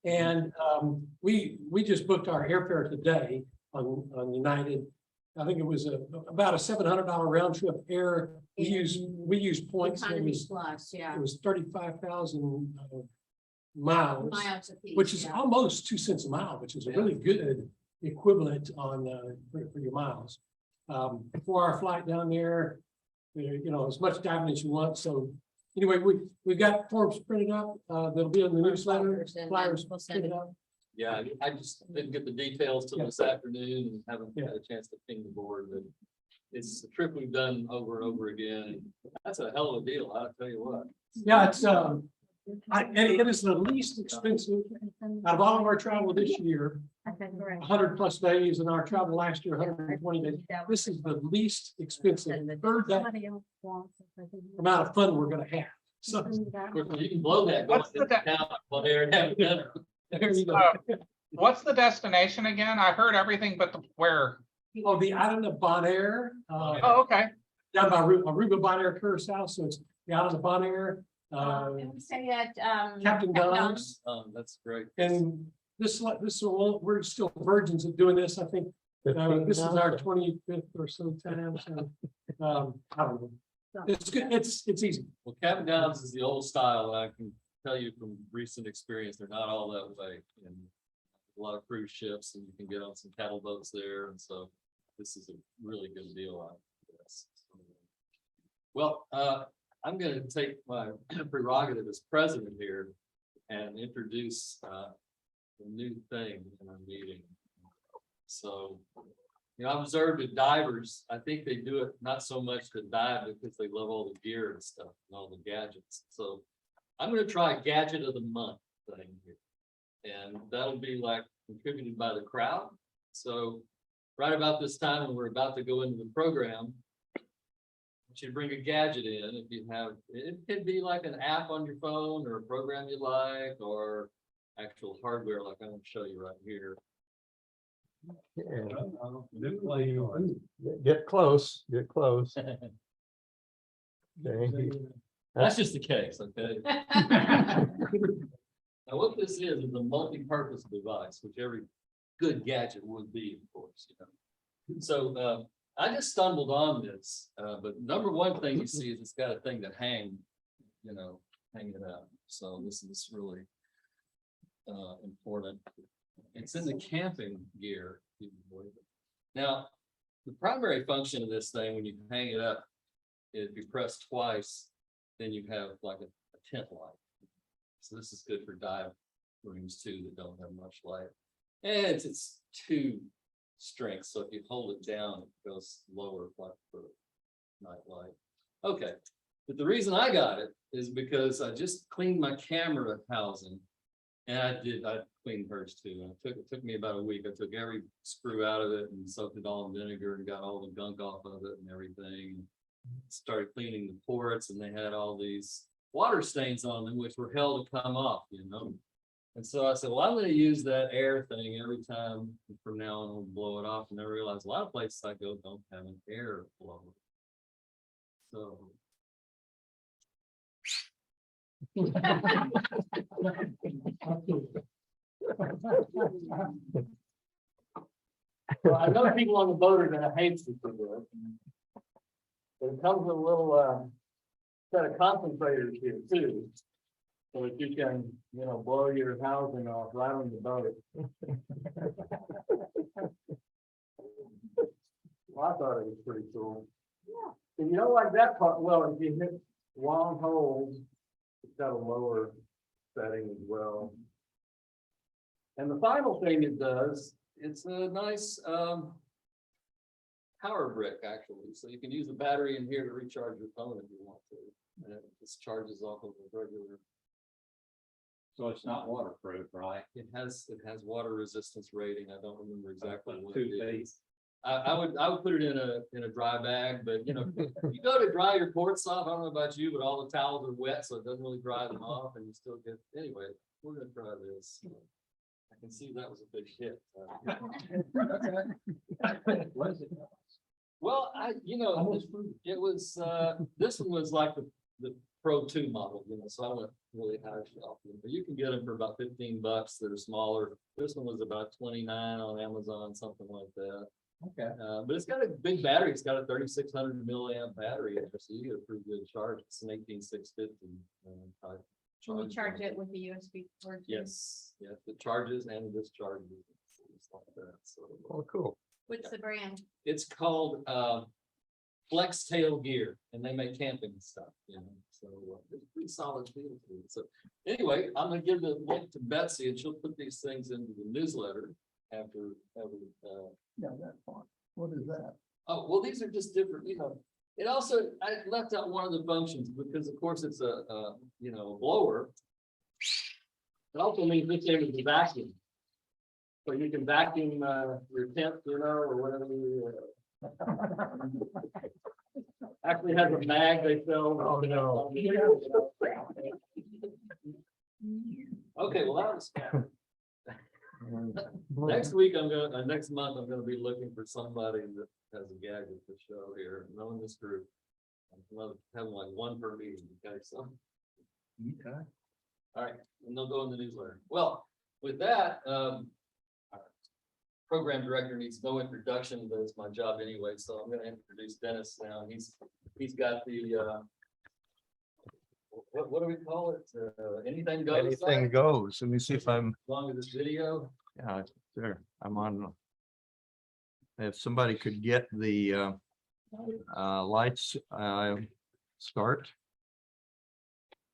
And we just booked our airfare today on United. I think it was about a $700 round trip air. We use points. Economy plus, yeah. It was 35,000 miles, Miles apiece, which is yeah. almost 2 cents a mile, which is a really good equivalent on for your miles. 4-hour flight down there, you know, as much diving as you want. So anyway, we've got forms printed up. That'll be in the newsletter. Flyers we'll send printed it. up. Yeah, I just didn't get the details till this afternoon and haven't had a chance to ping the board, but it's a trip we've done over and over again. And that's a hell of a deal, I'll tell you what. Yeah, it's And it is the least expensive out of all of our travel this year, Okay, great. 100+ days, and our travel last year, 120 days. This is the least expensive Somebody else wants it. amount of fun we're gonna have. So You can blow that. going What's the into town while they're having dinner. there you go. What's the destination again? I heard everything but the where. Oh, the island of Bonaire, Oh, okay. down by Aruba, Bonaire, Curacao, so it's the island of Bonaire, And we say that, Captain Gunn's. That's great. And we're still virgins of doing this. I think this is our 25th or so time. So, I don't know. It's good. It's easy. Well, Captain Downs is the old style, and I can tell you from recent experience, they're not all that way. And a lot of cruise ships, and you can get on some cattle boats there, and so this is a really good deal on this. Well, I'm going to take my prerogative as president here and introduce a new thing in our meeting. So, you know, I've observed that divers, I think they do it not so much to dive because they love all the gear and stuff and all the gadgets. So I'm going to try a gadget of the month thing here. And that'll be like contributed by the crowd. So right about this time when we're about to go into the program, you bring a gadget in. If you have, it could be like an app on your phone or a program you like, or actual hardware like I'm going to show you right here. Get close, get close. That's just the case, okay? Now, what this is a multi-purpose device, which every good gadget would be, of course, you know. So I just stumbled on this, but number one thing you see is it's got a thing that hang, you know, hanging out. So this is really important. It's in the camping gear, if you can believe it. Now, the primary function of this thing, when you hang it up, is if you press twice, then you have like a tent light. So this is good for dive rooms too that don't have much light. And it's 2 strengths, so if you hold it down, it goes lower like for night light. Okay, but the reason I got it is because I just cleaned my camera housing, and I cleaned hers too. And it took me about a week. I took every screw out of it and soaked it all in vinegar and got all the gunk off of it and everything. Started cleaning the ports, and they had all these water stains on them, which were hell to come off, you know. And so I said, well, I'm going to use that air thing every time from now on. I'll blow it off. And I realized a lot of places I go don't have an air blower. So. Well, I know people on the boat are gonna hate this for this. But it comes with a little set of concentrators here too. So that you can, you know, blow your housing off right on the boat. Well, I thought it was pretty cool. Yeah. And you don't like that part, well, if you hit long holes, it's got a lower setting as well. And the final thing it does, it's a nice power brick actually. So you can use the battery in here to recharge your phone if you want to. And it just charges off of a regular. So it's not waterproof, right? It has water resistance rating. I don't remember exactly what 2 it feet. is. I would put it in a dry bag, but you know, you go to dry your ports off. I don't know about you, but all the towels are wet, so it doesn't really dry them off, and you still get. Anyway, we're gonna try this. I can see that was a big hit. Well, it was this one was like the Pro 2 model, you know, so I went really high shelf. You can get them for about $15. They're smaller. This one was about $29 on Amazon, something like that. Okay. But it's got a big battery. It's got a 3,600 milliamp battery in there, so you get a pretty good charge. It's an 18650 type. Can we charge it with the USB port? Yes, yes, it charges and discharges. It's like that. So, Oh, cool. What's the brand? it's called Flex Tail Gear, and they make camping stuff, you know. So it's pretty solid feel to it. So anyway, I'm gonna give the link to Betsy, and she'll put these things into the newsletter after. Yeah, that font. What is that? Oh, well, these are just different, you know. It also, I left out one of the functions because of course it's a blower, It also means this thing is a vacuum. So you can vacuum your tent, you know, or whatever you. Actually has a bag they sell. Oh, no. Okay, well, that was. Next week, next month, I'm gonna be looking for somebody that has a gadget to show here, knowing this group. I'm having like one per meeting, okay, so. Okay. All right, and they'll go in the newsletter. Well, with that, our program director needs no introduction, but it's my job anyway, so I'm gonna introduce Dennis now. He's got the, what do we call it? Anything goes? Anything goes. Let me see if I'm, As long as it's video. yeah, there, I'm on. If somebody could get the lights, start.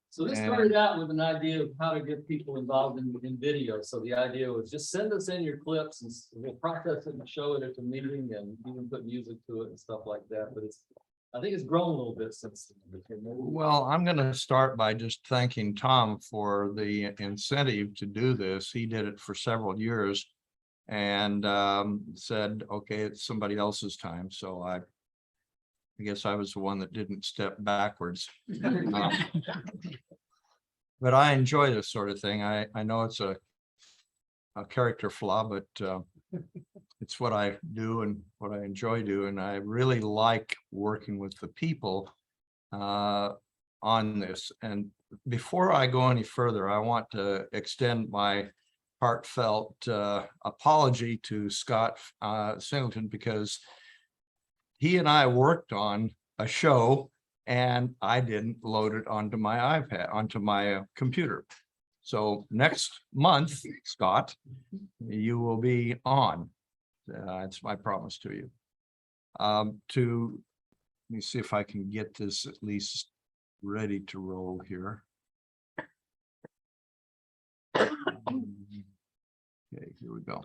So this And- started out with an idea of how to get people involved in video. So the idea was just send us in your clips and we'll process it and show it at the meeting and even put music to it and stuff like that. But I think it's grown a little bit since. Well, I'm going to start by just thanking Tom for the incentive to do this. He did it for several years and said, okay, it's somebody else's time. So I guess I was the one that didn't step backwards. But I enjoy this sort of thing. I know it's a character flaw, but it's what I do and what I enjoy doing. I really like working with the people on this. And before I go any further, I want to extend my heartfelt apology to Scott Singleton, because he and I worked on a show and I didn't load it onto my iPad, onto my computer. So next month, Scott, you will be on. It's my promise to you. Let me see if I can get this at least ready to roll here. Okay, here we go.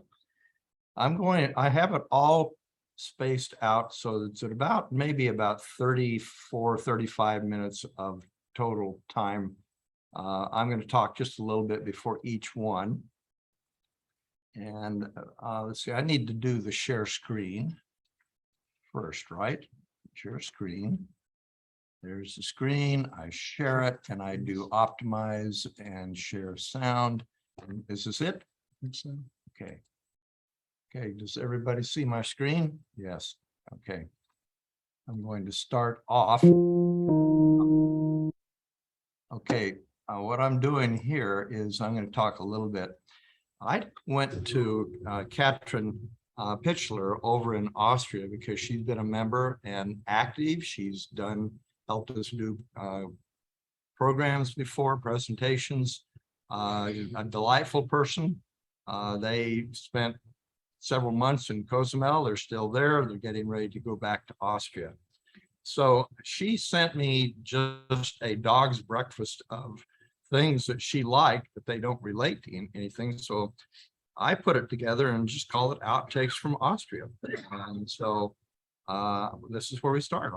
I have it all spaced out so it's at maybe about 35 minutes of total time. I'm going to talk just a little bit before each one. And let's see, I need to do the share screen first, right? Share screen. There's the screen. I share it and I do optimize and share sound. Is this it? Okay. Okay, does everybody see my screen? Yes. Okay. I'm going to start off. Okay, what I'm doing here is I'm going to talk a little bit. I went to Katrin Pitchler over in Austria because she's been a member and active. She's helped us do programs before, presentations, a delightful person. They spent several months in Cozumel. They're still there. They're getting ready to go back to Austria. So she sent me just a dog's breakfast of things that she liked, but they don't relate to anything. So I put it together and just called it Outtakes from Austria. And so this is where we start.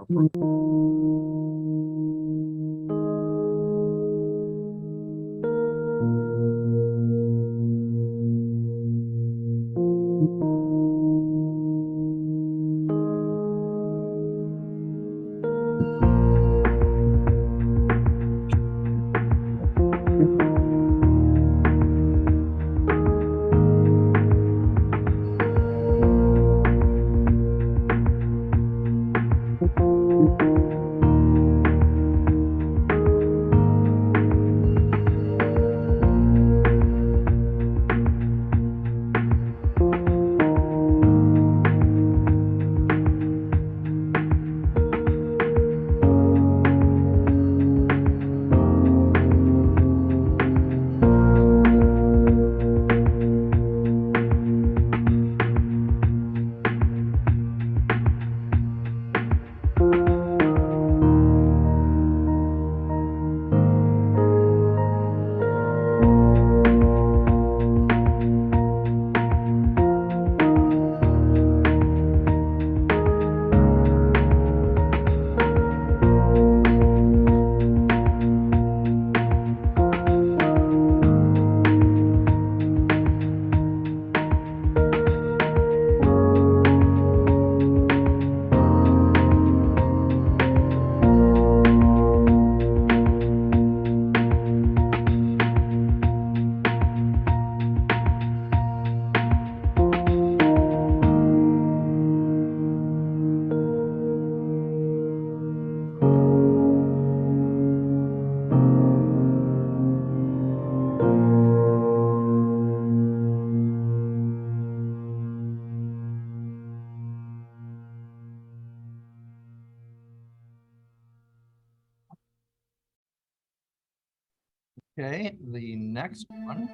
Okay, the next one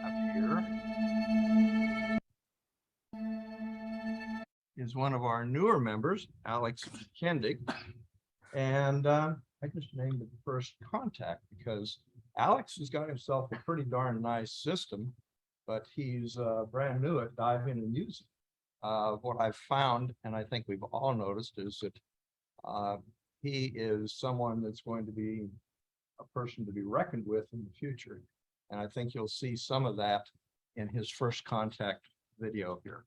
I have here is one of our newer members, Alex Kendig. And I just named it first contact because Alex has got himself a pretty darn nice system, but he's brand new at diving and using. What I've found, and I think we've all noticed, is that he is someone that's going to be a person to be reckoned with in the future. And I think you'll see some of that in his first contact video here.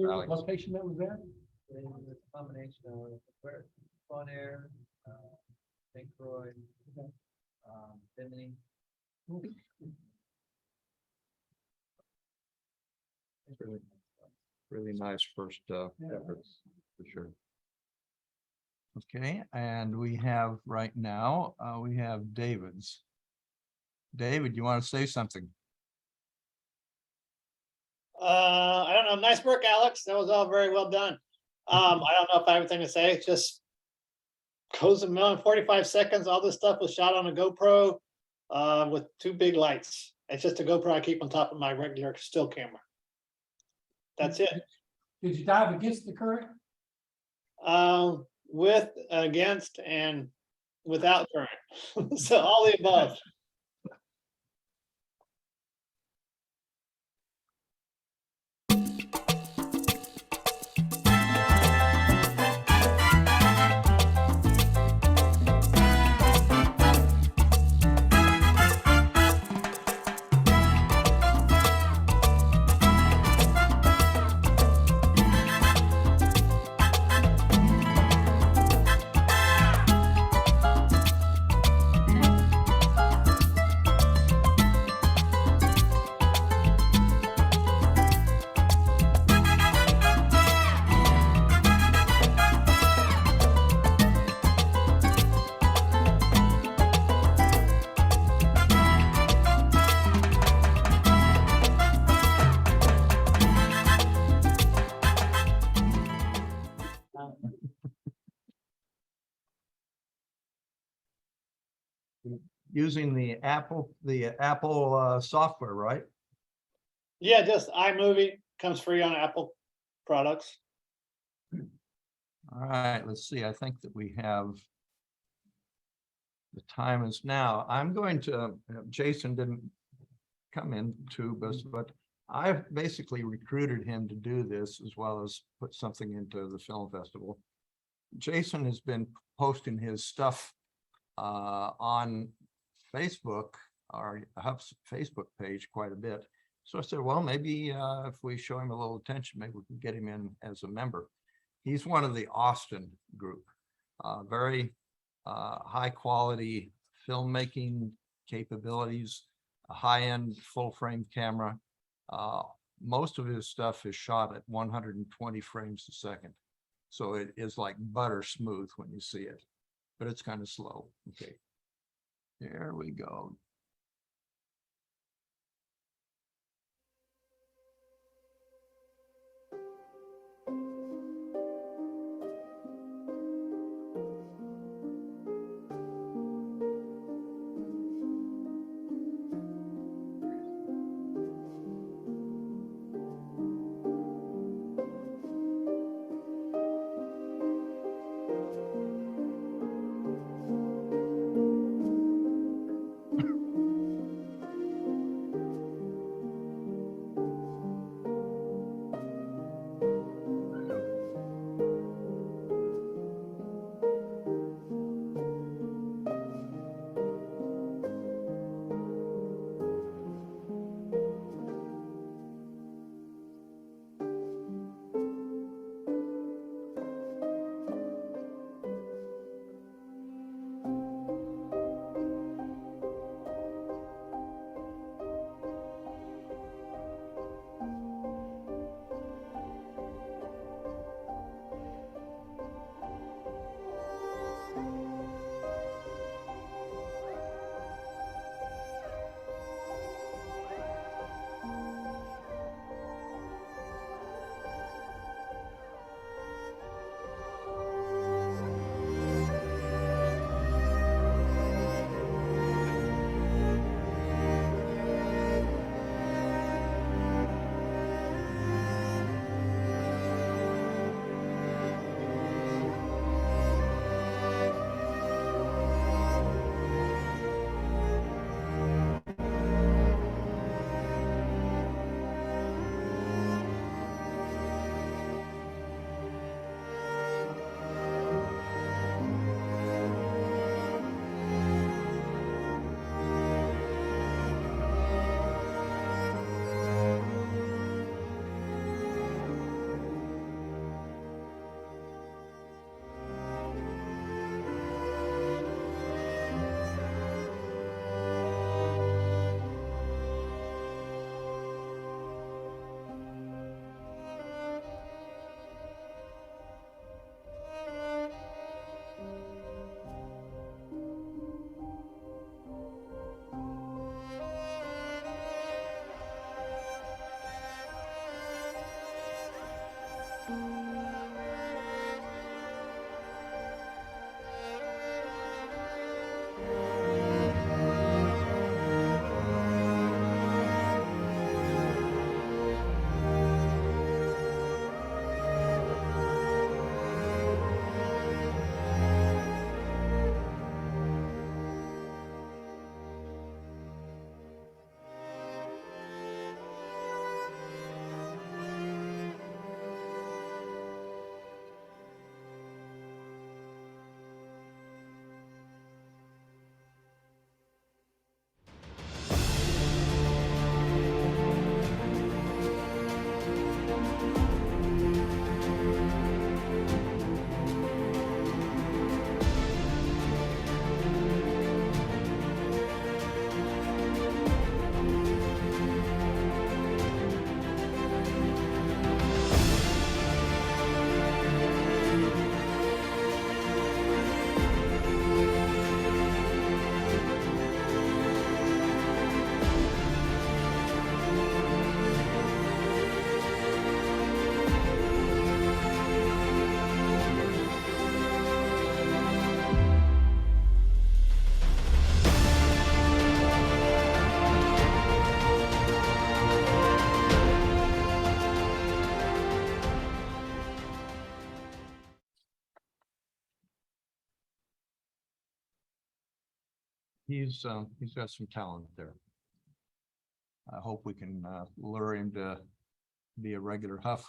Alex. What patient that was there? It was a combination of Fun Air, St. Croix, Bimini. Really nice first efforts, for sure. Okay, and we have right now, we have David's. David, you want to say something? I don't know. Nice work, Alex. That was all very well done. I don't know if I have anything to say. It's just goes a million 45 seconds. All this stuff was shot on a GoPro with two big lights. It's just a GoPro I keep on top of my regular still camera. That's it. Did you dive against the current? With, against, and without current. So all the above. using the Apple software, right? Yeah, just iMovie comes free on Apple products. All right, let's see. I think that we have. The time is now. I'm going to, Jason didn't come in to, but I've basically recruited him to do this as well as put something into the film festival. Jason has been posting his stuff on Facebook, our HUPS Facebook page quite a bit. So I said, well, maybe if we show him a little attention, maybe we can get him in as a member. He's one of the Austin group, very high quality filmmaking capabilities, a high-end full-frame camera. Most of his stuff is shot at 120 frames a second. So it is like butter smooth when you see it, but it's kind of slow. Okay, there we go. he's got some talent there. I hope we can lure him to be a regular Huff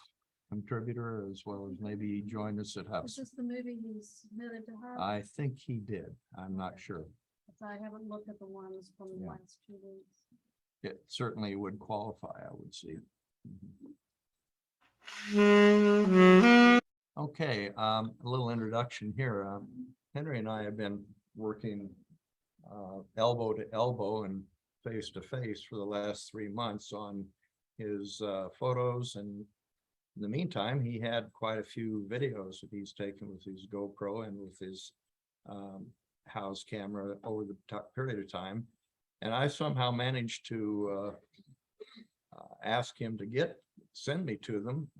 contributor as well as maybe join us at Is HUPS. this the movie he's submitted to her? I think he did. I'm not sure. I haven't looked at the ones from the Yeah. last 2 weeks. It certainly would qualify, I would see. Okay, a little introduction here. Henry and I have been working elbow to elbow and face to face for the last 3 months on his photos, and in the meantime, he had quite a few videos that he's taken with his GoPro and with his house camera over the period of time. And I somehow managed to ask him to send me to them,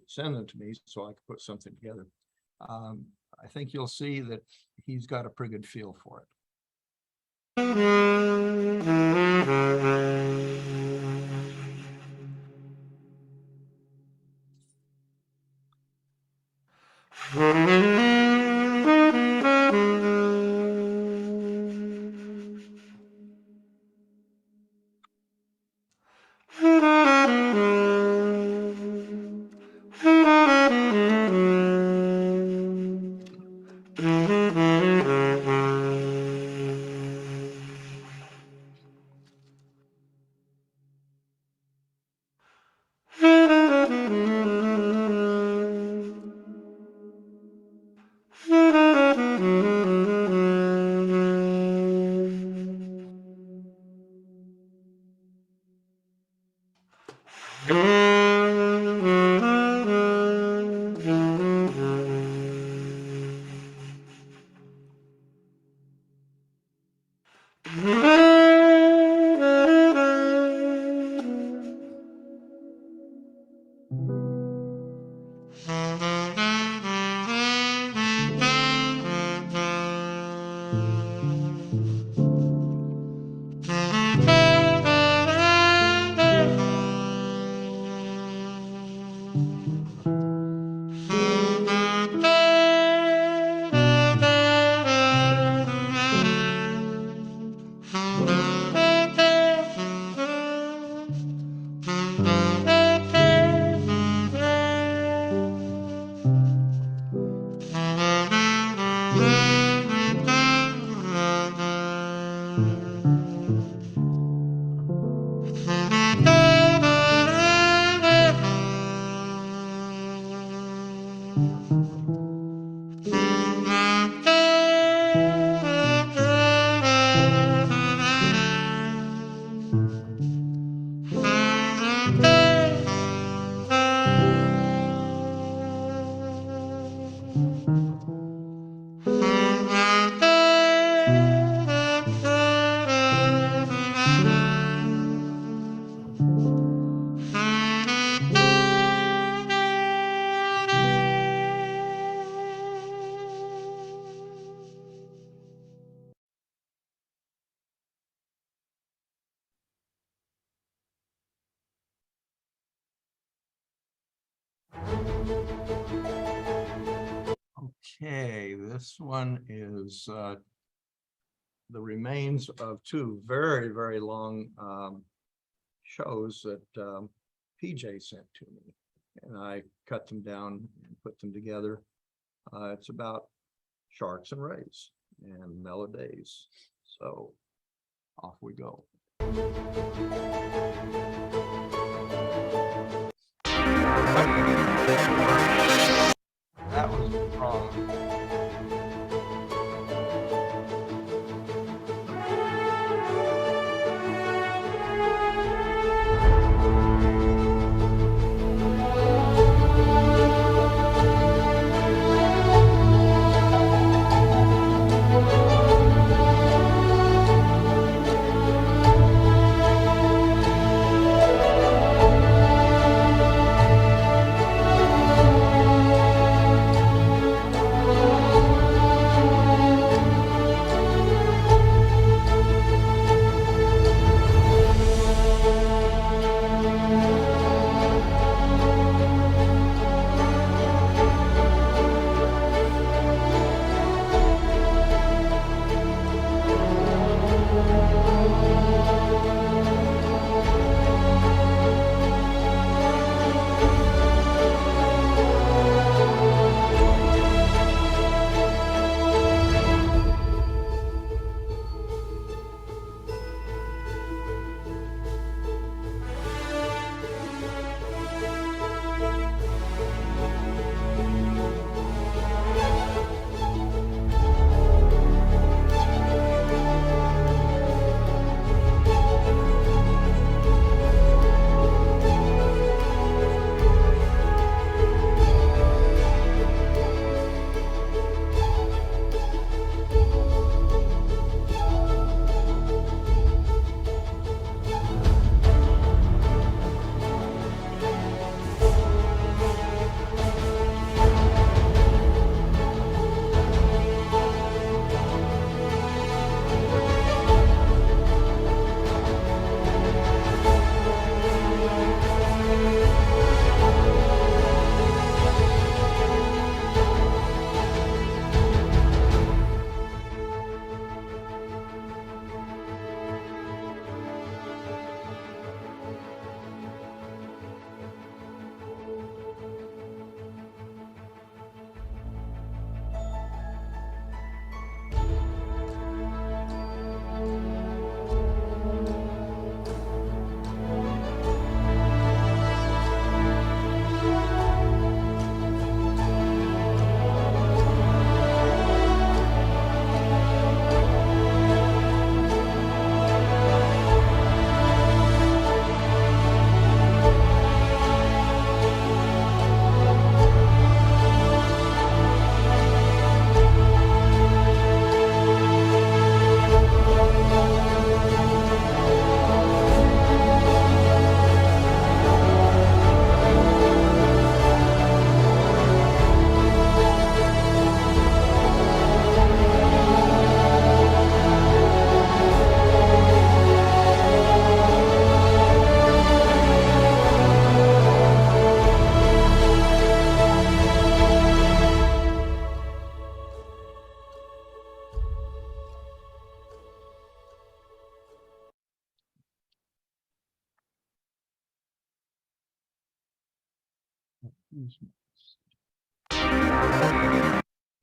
send them to me so I could put something together. I think you'll see that he's got a pretty good feel for it. Okay, this one is the remains of 2 very, very long shows that PJ sent to me. And I cut them down and put them together. It's about sharks and rays and mellow days. So off we go. That was wrong.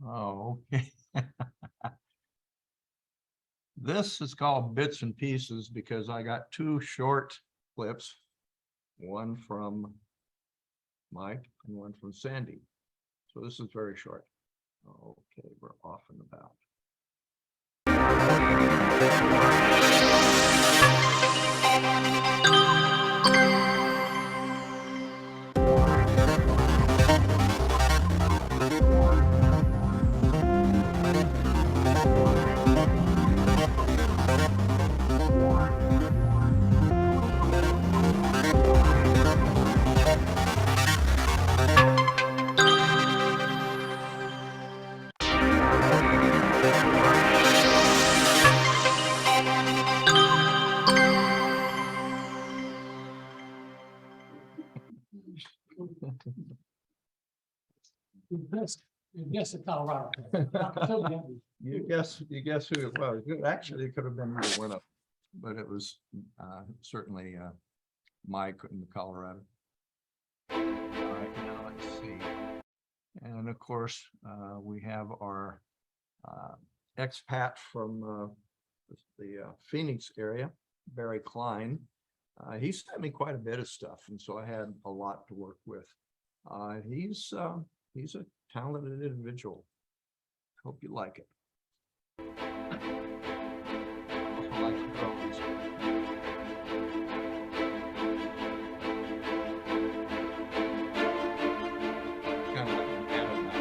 Oh, okay. This is called bits and pieces because I got two short clips. One from Mike and one from Sandy. So this is very short. Okay, we're off and about. Yes, in Colorado. You guess who it was. Actually, it could have been either one of them, but it was certainly Mike in Colorado. All right, now let's see. And of course, we have our expat from the Phoenix area, Barry Klein. He sent me quite a bit of stuff, and so I had a lot to work with. He's a talented individual. Hope you like it. Also like the drones. Kind of like an animal.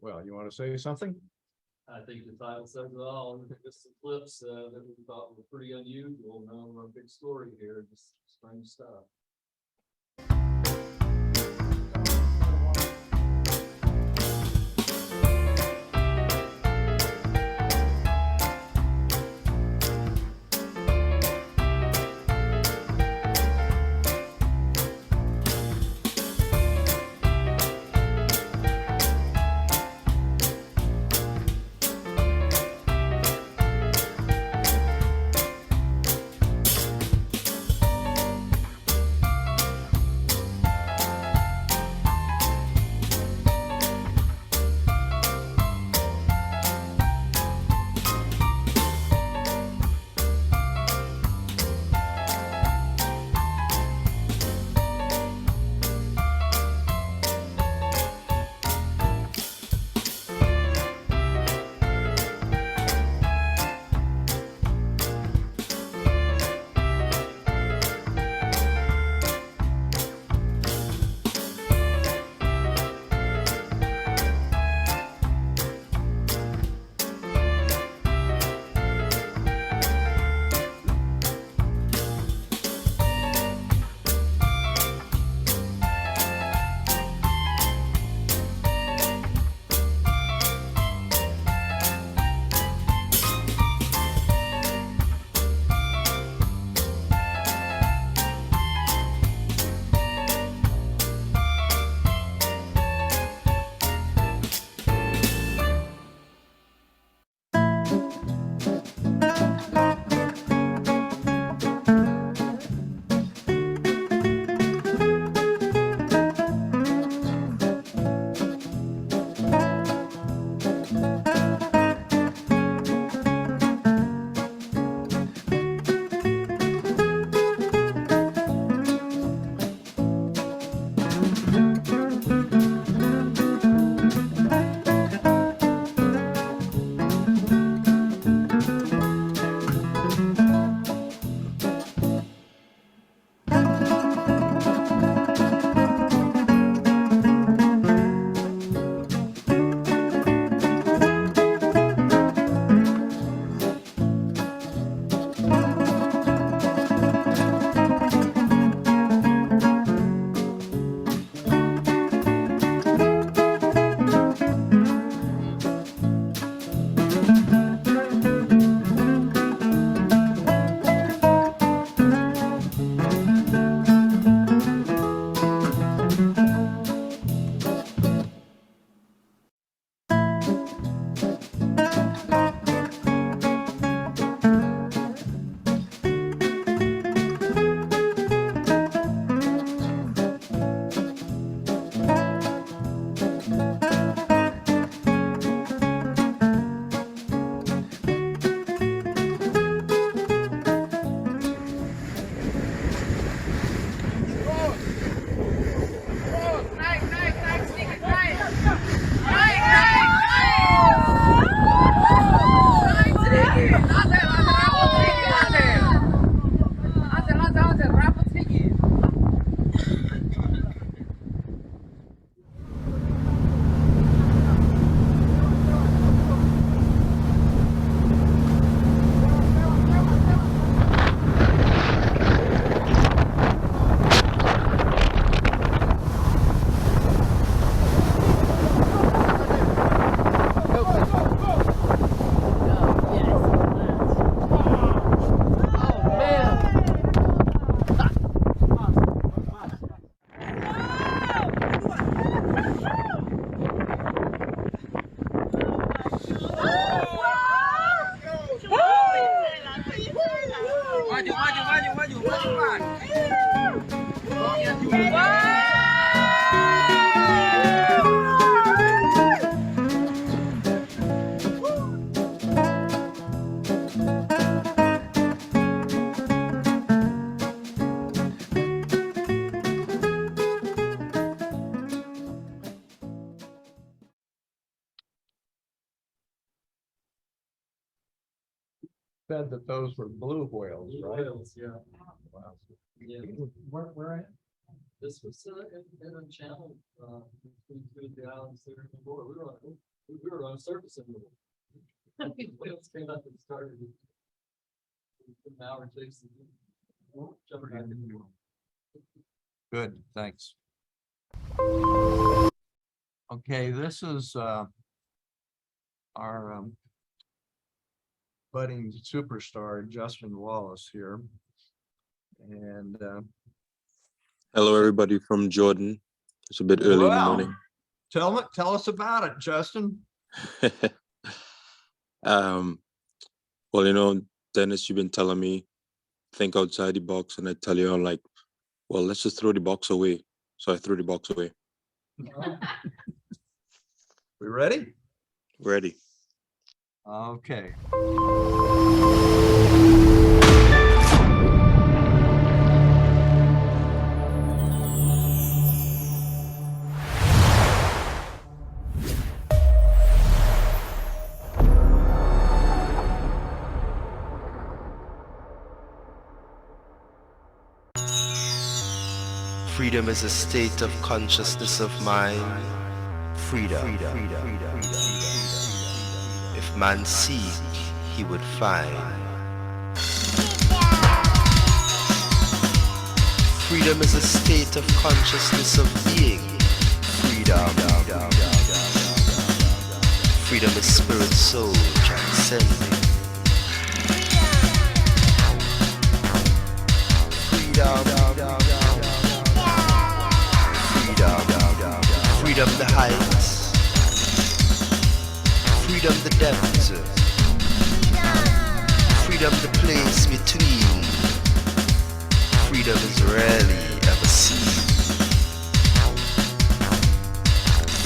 Well, you want to say something? I think the title says it all. Just some clips that we thought were pretty unusual. No big story here, just strange stuff. Said that those were blue whales, right? Whales, yeah. Wow. Yeah. Where at? This was in a channel, between two of the islands there in the border. We were on surface in the water. Whales came up and started. An hour chasing. Jumping back in the water. Good, thanks. Okay, this is our budding superstar, Justin Wallace here. And Hello, everybody from Jordan. It's a bit early in the morning. Tell us about it, Justin. Well, you know, Dennis, you've been telling me think outside the box, and I tell you, I'm like, well, let's just throw the box away. So I threw the box away. We ready? Ready. Okay. Freedom is a state of consciousness of mind. Freedom. If man seek, he would find. Freedom is a state of consciousness of being. Freedom. Freedom is spirit, soul, transcending. Freedom. Freedom the heights, freedom the depths, freedom the place between. Freedom is rarely ever seen.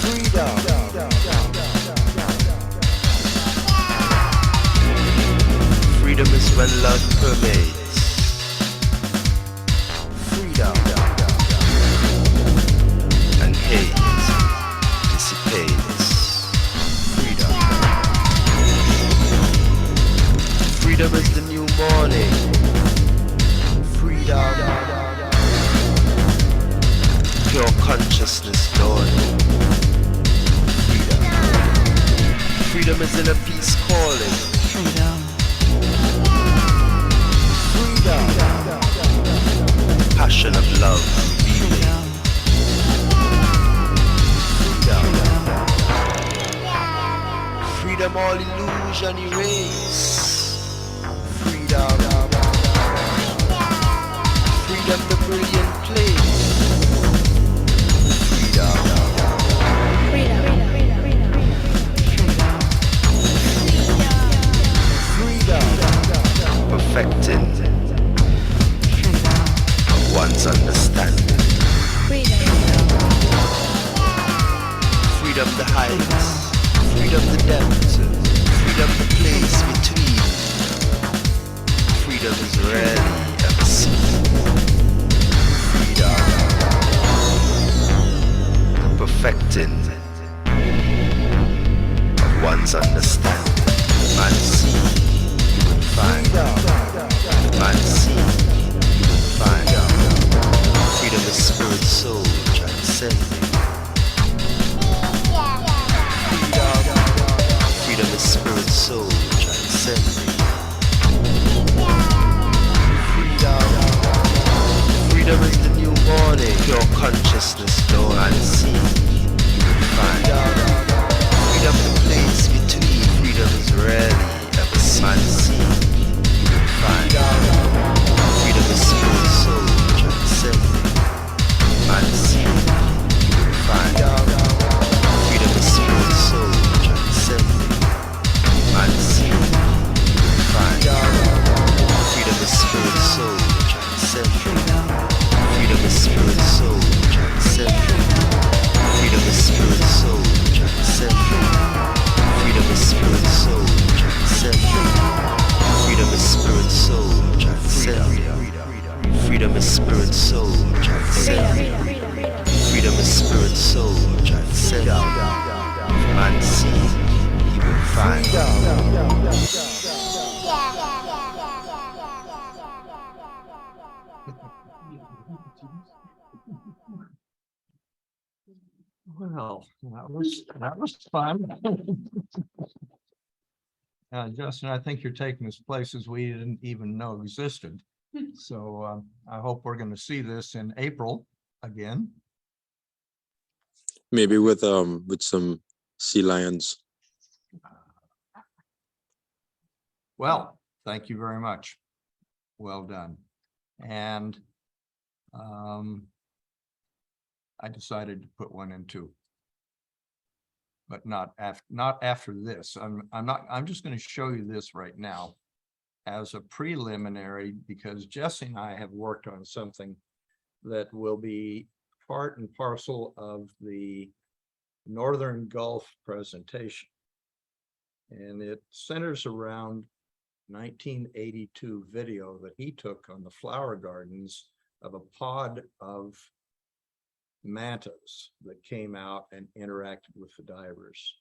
Freedom. Freedom is when love permeates. Freedom. And hate dissipates. Freedom. Freedom is the new morning. Freedom. Pure consciousness dawning. Freedom. Freedom is in a peace calling. Freedom. Freedom. Passion of love. Freedom. Freedom all illusion erase. Freedom. Freedom the brilliant place. Freedom. Freedom. Perfecting of one's understanding. Freedom the heights. Freedom the depths, freedom the place between. Freedom is rarely ever seen. Freedom, the perfecting of one's understanding. Man see, you would find. Man see, you would find. Freedom is spirit, soul, transcending. Freedom is spirit, soul, transcending. Freedom is the new morning. Pure consciousness, know and see. You will find. Freedom the place between. Freedom is rarely ever seen. You will find. Freedom is spirit, soul, transcending. Man see. You will find. Freedom is spirit, soul, transcending. Man see, you will find. Freedom is spirit, soul, transcending. Freedom is spirit, soul, transcending. Freedom is spirit, soul, transcending. Freedom is spirit, soul, transcending. Freedom is spirit, soul, transcending. Freedom is spirit, soul, transcending. Freedom is spirit, soul, transcending. Man see, he will find. Well, that was fun. Justin, I think you're taking us places we didn't even know existed. So I hope we're going to see this in April again. Maybe with some sea lions. Well, thank you very much. Well done. And I decided to put one in too. But not after this. I'm just going to show you this right now as a preliminary, because Jesse and I have worked on something that will be part and parcel of the Northern Gulf presentation. And it centers around 1982 video that he took on the flower gardens of a pod of mantas that came out and interacted with the divers.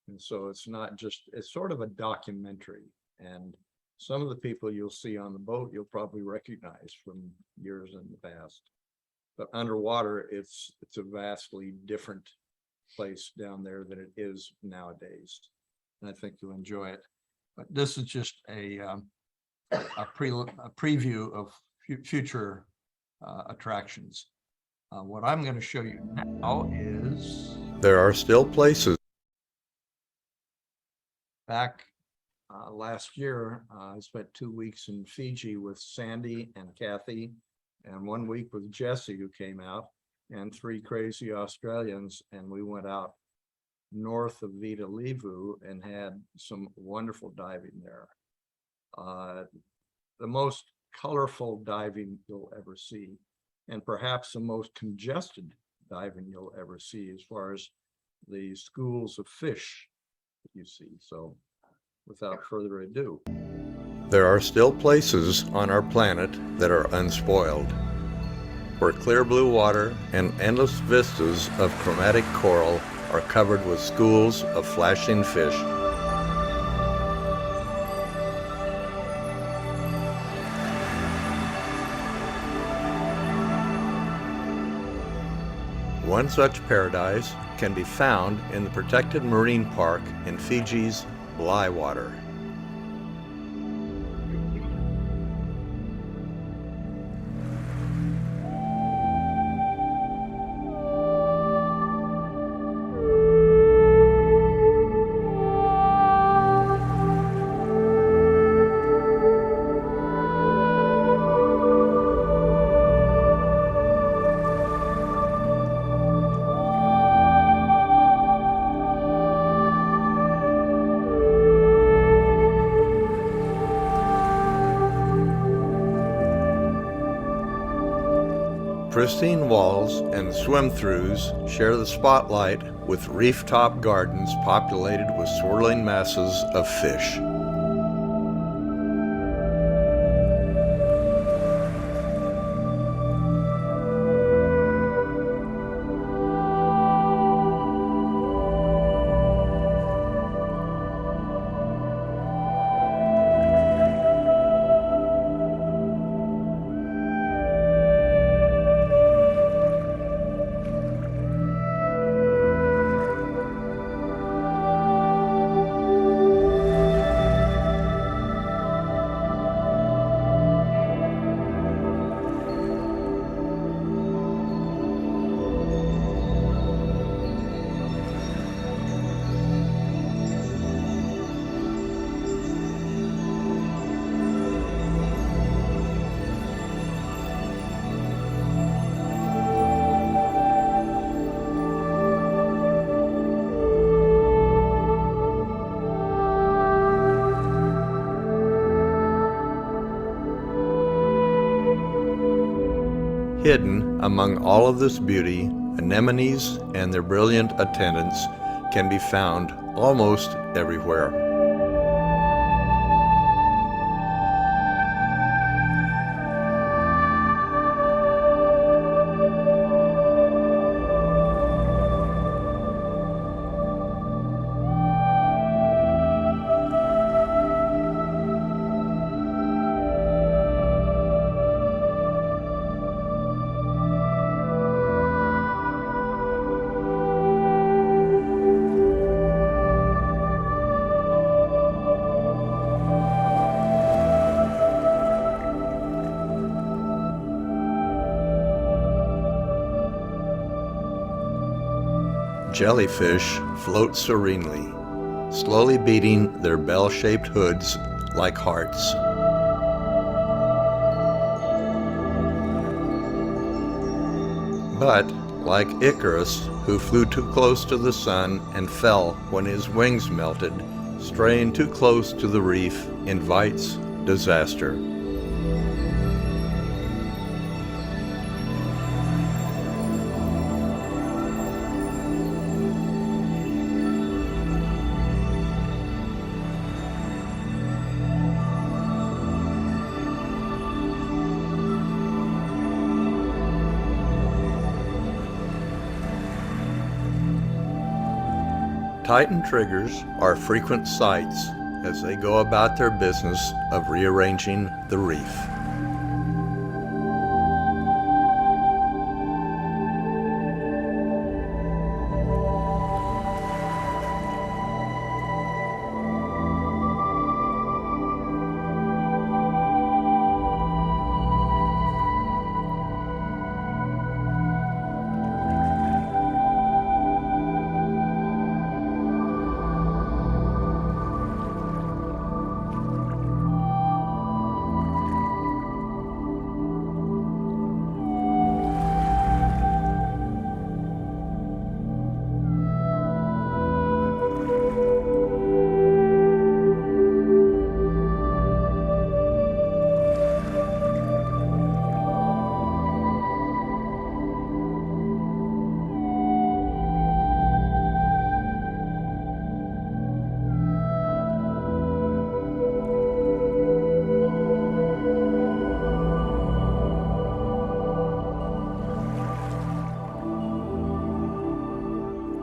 And so it's not just, it's sort of a documentary, and some of the people you'll see on the boat you'll probably recognize from years in the past, but underwater it's a vastly different place down there than it is nowadays, and I think you'll enjoy it. But this is just a preview of future attractions. What I'm going to show you now is there are still places. Back last year, I spent 2 weeks in Fiji with Sandy and Kathy, and 1 week with Jesse, who came out, and 3 crazy Australians, and we went out north of Vita Levu and had some wonderful diving there. The most colorful diving you'll ever see, and perhaps the most congested diving you'll ever see as far as the schools of fish that you see. So without further ado, there are still places on our planet that are unspoiled, where clear blue water and endless vistas of chromatic coral are covered with schools of flashing fish. One such paradise can be found in the protected marine park in Fiji's Blywater. Pristine walls and swim-throughs share the spotlight with reef-top gardens populated with swirling masses of fish. Hidden among all of this beauty, anemones and their brilliant attendants can be found almost everywhere. jellyfish float serenely, slowly beating their bell-shaped hoods like hearts. But, like Icarus, who flew too close to the sun and fell when his wings melted, straying too close to the reef invites disaster. Titan triggers are frequent sights as they go about their business of rearranging the reef.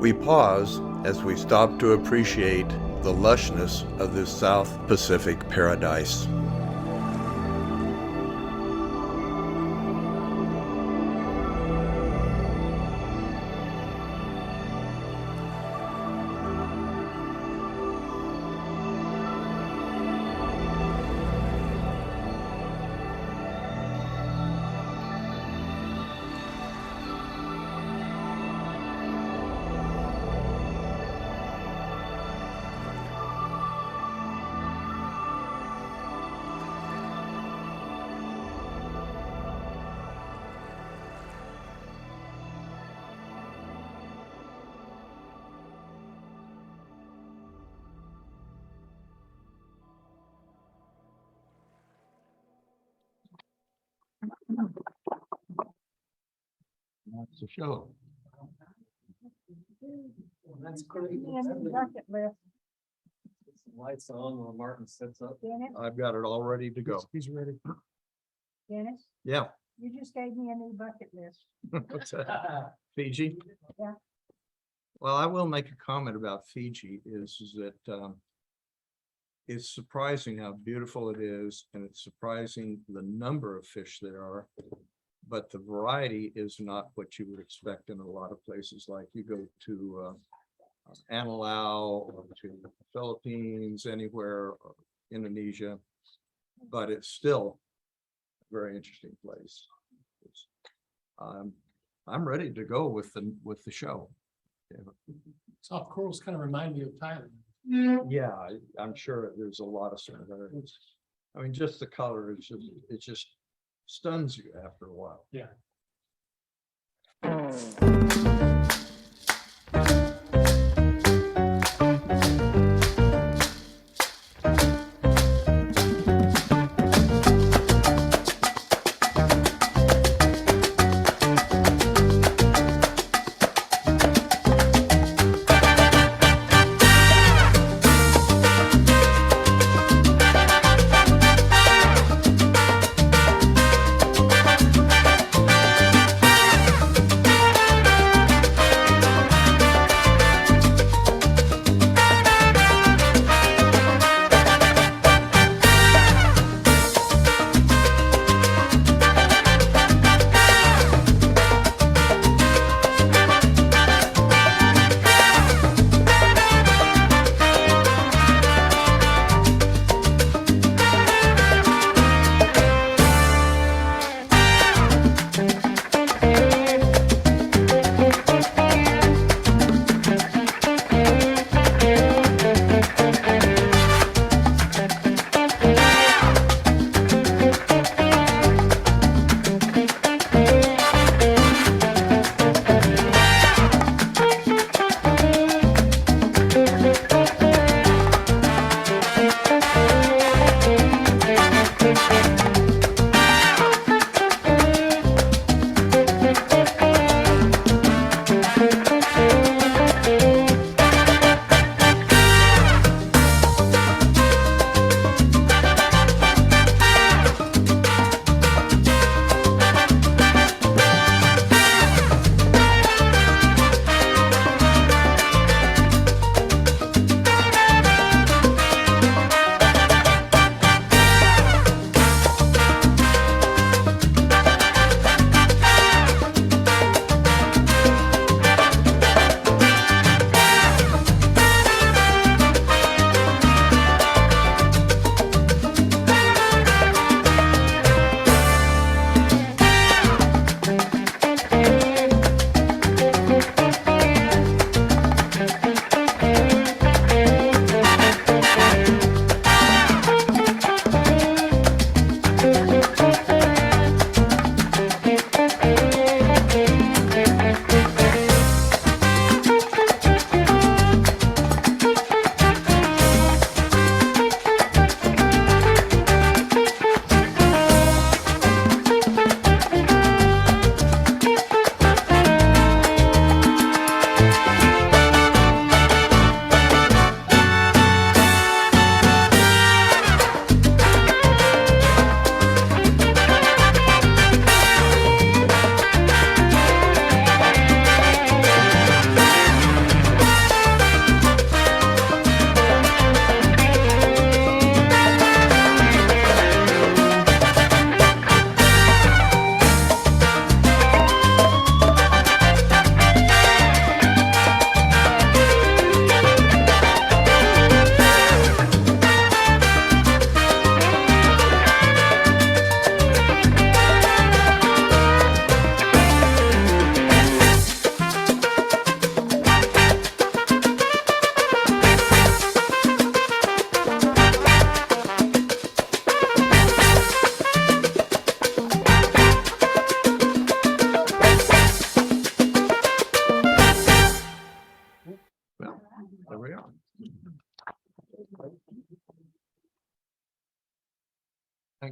We pause as we stop to appreciate the lushness of this South Pacific paradise. That's the show. That's Give me a new bucket list, Lights on while Martin sets up. Dennis, I've got it all ready to go. He's ready. Dennis, Yeah. you just gave me a new bucket list. What's that? Fiji? Yeah. Well, I will make a comment about Fiji is that it's surprising how beautiful it is, and it's surprising the number of fish there are. But the variety is not what you would expect in a lot of places, like you go to Anilao or to the Philippines, anywhere, or Indonesia. But it's still a very interesting place. I'm ready to go with the show. Soft corals kind of remind me of Thailand. Yeah, I'm sure there's a lot of similarities. I mean, just the color is just, it just stuns you after a while. Yeah.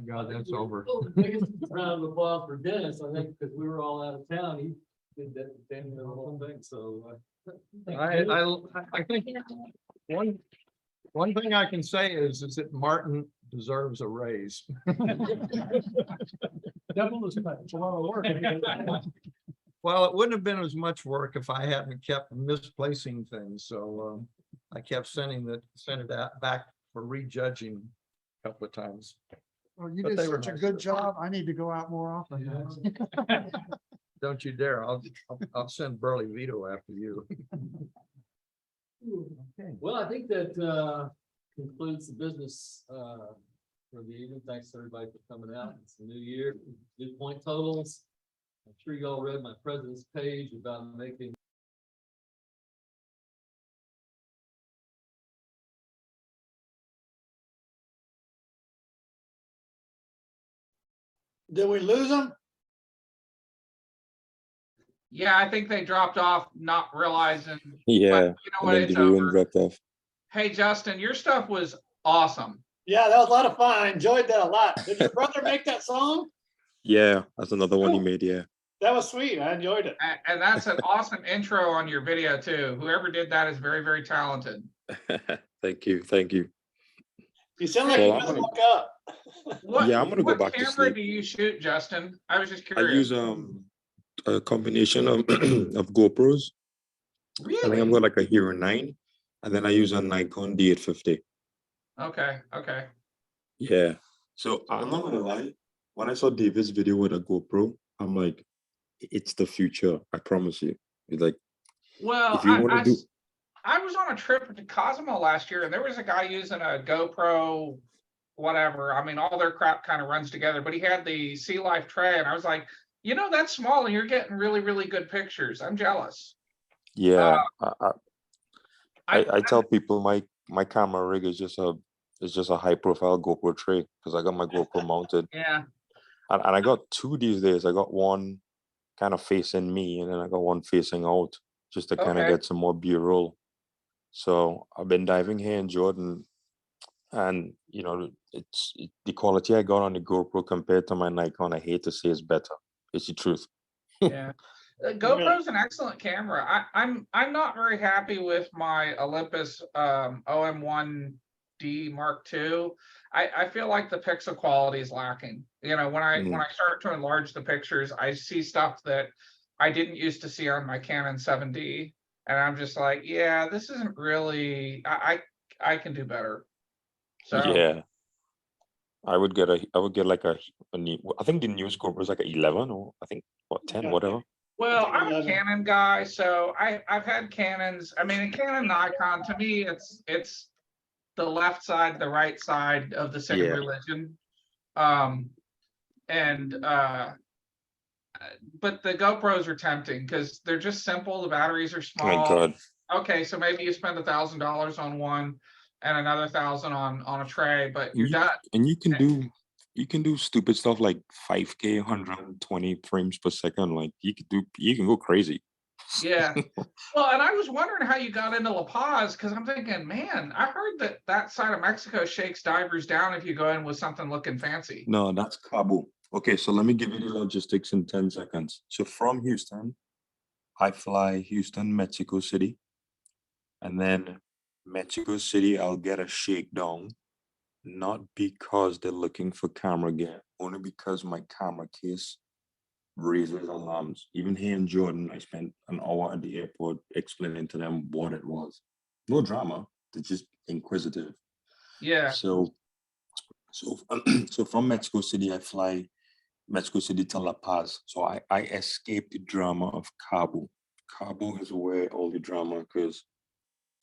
Thank God that's over. Biggest round of applause for Dennis, I think, because we were all out of town. He did that, the whole thing, so. I think one thing I can say is that Martin deserves a raise. Double is much, it's a lot of work. Well, it wouldn't have been as much work if I hadn't kept misplacing things, so I kept sent it out back for rejudging a couple of times. Well, you But did they were such a nice good to- job. I need to go out more often. Don't you dare, I'll send Burley Vito after you. Well, I think that concludes the business for the evening. Thanks to everybody for coming out. It's a new year, new point totals. I'm sure you all read my president's page about making Did we lose them? Yeah, I think they dropped off, not realizing. Yeah, You know and what? then It's the viewing over. dropped off. Hey, Justin, your stuff was awesome. Yeah, that was a lot of fun. I enjoyed that a lot. Did your brother make that song? Yeah, that's another one he Cool. made. Yeah. That was sweet. I enjoyed it. And that's an awesome intro on your video too. Whoever did that is very, very talented. Thank you. Thank you. You sound like Well, you I'm just gonna- woke up. What, Yeah, I'm gonna go what back to camera sleep. do you shoot, Justin? I was just I curious. use a combination of of GoPros. I think Really? I've got like a Hero 9, and then I use a Nikon D850. Okay, okay. Yeah. So I'm not gonna lie. When I saw David's video with a GoPro, I'm like, it's the future. I promise you. It's like, Well, if you want to do, I was on a trip to Cozumel last year and there was a guy using a GoPro, whatever. I mean, all their crap kind of runs together, but he had the Sea Life tray and I was like, you know, that's small and you're getting really, really good pictures. I'm jealous. yeah. I I tell people my camera rig is just a high profile GoPro tray because I got my GoPro mounted, yeah. and I got two these days. I got one kind of facing me, and then I got one facing out, just to kind of Okay. get some more B-roll. So I've been diving here in Jordan, and you know, the quality I got on the GoPro compared to my Nikon. I hate to say it's better. It's the truth. Yeah. GoPro's an excellent camera. I'm not very happy with my Olympus OM1D Mark II. I feel like the pixel quality is lacking. You know, when I start to enlarge the pictures, I see stuff that I didn't used to see on my Canon 7D, and I'm just like, yeah, this isn't really. I can do better. So Yeah, I would get like a new. I think the newest GoPro is like a 11 or I think what 10, Yeah. whatever. well, think I'm a 11. Canon guy, so I've had Canons. I mean, a Canon Nikon to me, it's the left side, the right side of the same Yeah. religion. But the GoPros are tempting because they're just simple. The batteries are Oh my small. God. Okay, so maybe you spend $1,000 on one and another $1,000 on a tray, but you're done. And you can do stupid stuff like 5K 120 frames per second. Like you can go crazy. Yeah. Well, and I was wondering how you got into La Paz because I'm thinking, man, I heard that side of Mexico shakes divers down if you go in with something looking fancy. No, that's Cabo. Okay, so let me give you the logistics in 10 seconds. So from Houston, I fly Houston, Mexico City, and then Mexico City, I'll get a shakedown, not because they're looking for camera gear, only because my camera case raises alarms. Even here in Jordan, I spent an hour at the airport explaining to them what it was. No drama, they're just inquisitive. Yeah. So from Mexico City, I fly Mexico City to La Paz. So I escaped the drama of Cabo. Cabo is where all the drama occurs.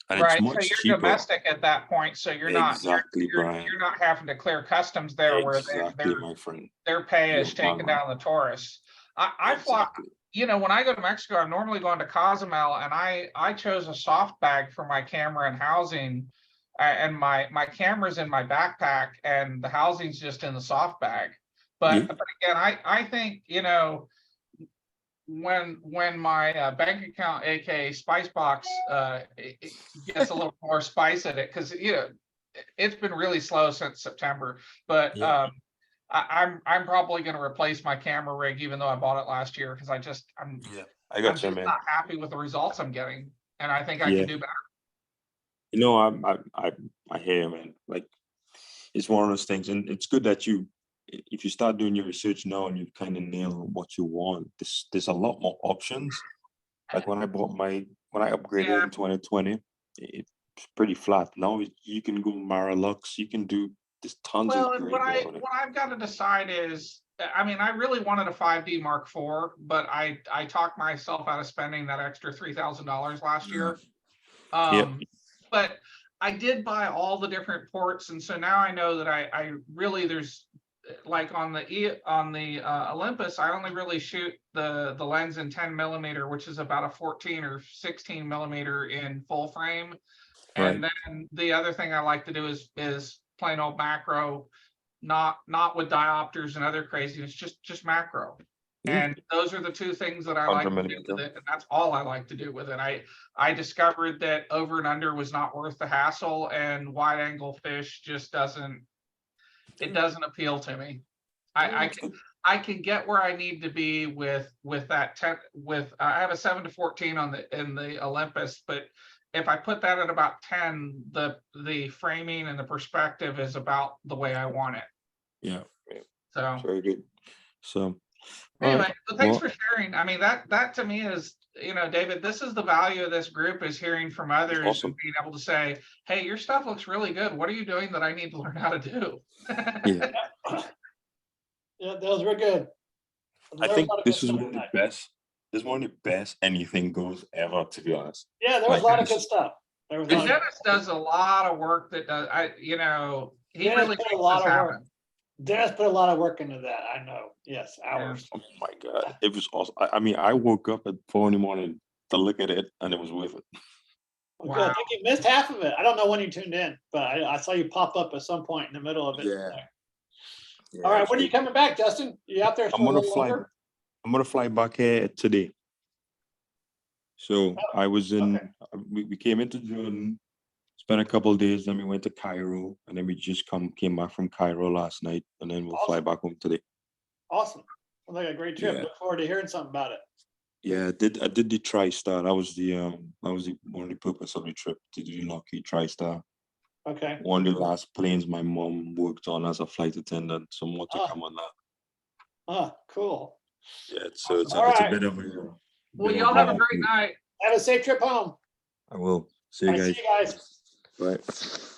And Right. it's So much you're cheaper. domestic at that point. So you're not Exactly, Brian. you're not having to clear customs there where Exactly, my friend. their pay is You're taking bang down the tourists. I fly, Exactly. you know, when I go to Mexico, I'm normally going to Cozumel and I chose a soft bag for my camera and housing. And my camera's in my backpack and the housing's just in the soft bag. Yeah. But again, I think, you know, when my bank account, aka Spice Box, it gets a little more spice in it because you know it's been really slow since September. But Yeah. I'm probably gonna replace my camera rig, even though I bought it last year, because I'm Yeah, I I'm got you, just man. not happy with the results I'm getting, and I think I Yeah. can do better. You know, I hear you, man. Like, it's one of those things, and it's good that if you start doing your research now and you kind of nail what you want, there's a lot more options. Like when I upgraded Yeah. in 2020, it's pretty flat. Now you can go Maralux, you can do, there's tons Well, of and great ones. what I've got to decide is, I mean, I really wanted a 5D Mark IV, but I talked myself out of spending that extra $3,000 last year. Yep. But I did buy all the different ports, and so now I know that I really, there's like on the Olympus, I only really shoot the lens in 10 mm, which is about a 14 or 16 millimeter in full frame. And then the other thing I like to do is plain old macro, not with diopters and other craziness, just macro. Yeah. And those are the two things that I like to do with it, and that's all I like to do with it. I discovered that over and under was not worth the hassle, and wide angle fish just doesn't appeal to me. I can get where I need to be with that I have a 7-14 in the Olympus, but if I put that at about 10, the framing and the perspective is about the way I want it. Yeah. So Very good. So anyway, so thanks for sharing. I mean, that to me is, David, this is the value of this group, is hearing from others and being able to say, hey, your stuff looks really good. What are you doing that I need to learn how to do? Yeah. Yeah, those were good. I There was think a lot of this good is stuff one of the tonight. best. This is one of the best anything goes ever, to be honest. Yeah, there was a Like, lot of good stuff. There was a lot of- Dennis does a lot of work that does, he Dennis really put makes a lot this of work. happen. Dennis put a lot of work into that. I know. Yes, hours. oh my God, it was awesome. I mean, I woke up at 4 in the morning to look at it, and it was worth it. Well, good. I think you missed half of it. I don't know when you tuned in, but I saw you pop up at some point in the middle of it. Yeah. All right, when are you coming back, Justin? You out there for I'm a gonna little fly. longer? I'm gonna fly back here today. So I was in. We came into Jordan, spent a couple of days, then we went to Cairo, and then we just came back from Cairo last night, and then we'll fly back home today. Awesome. Sounds like a great trip. Yeah. Look forward to hearing something about it. Yeah, I did the TriStar. That was one of the purpose of the trip, to do the Lockheed TriStar. Okay. One of the last planes my mom worked on as a flight attendant. So more to come on that. Oh, cool. Yeah, so it's All a right. bit of a. Well, bit y'all of have a great night. Have a safe trip home. I will. See you All right, guys. see you guys. Bye.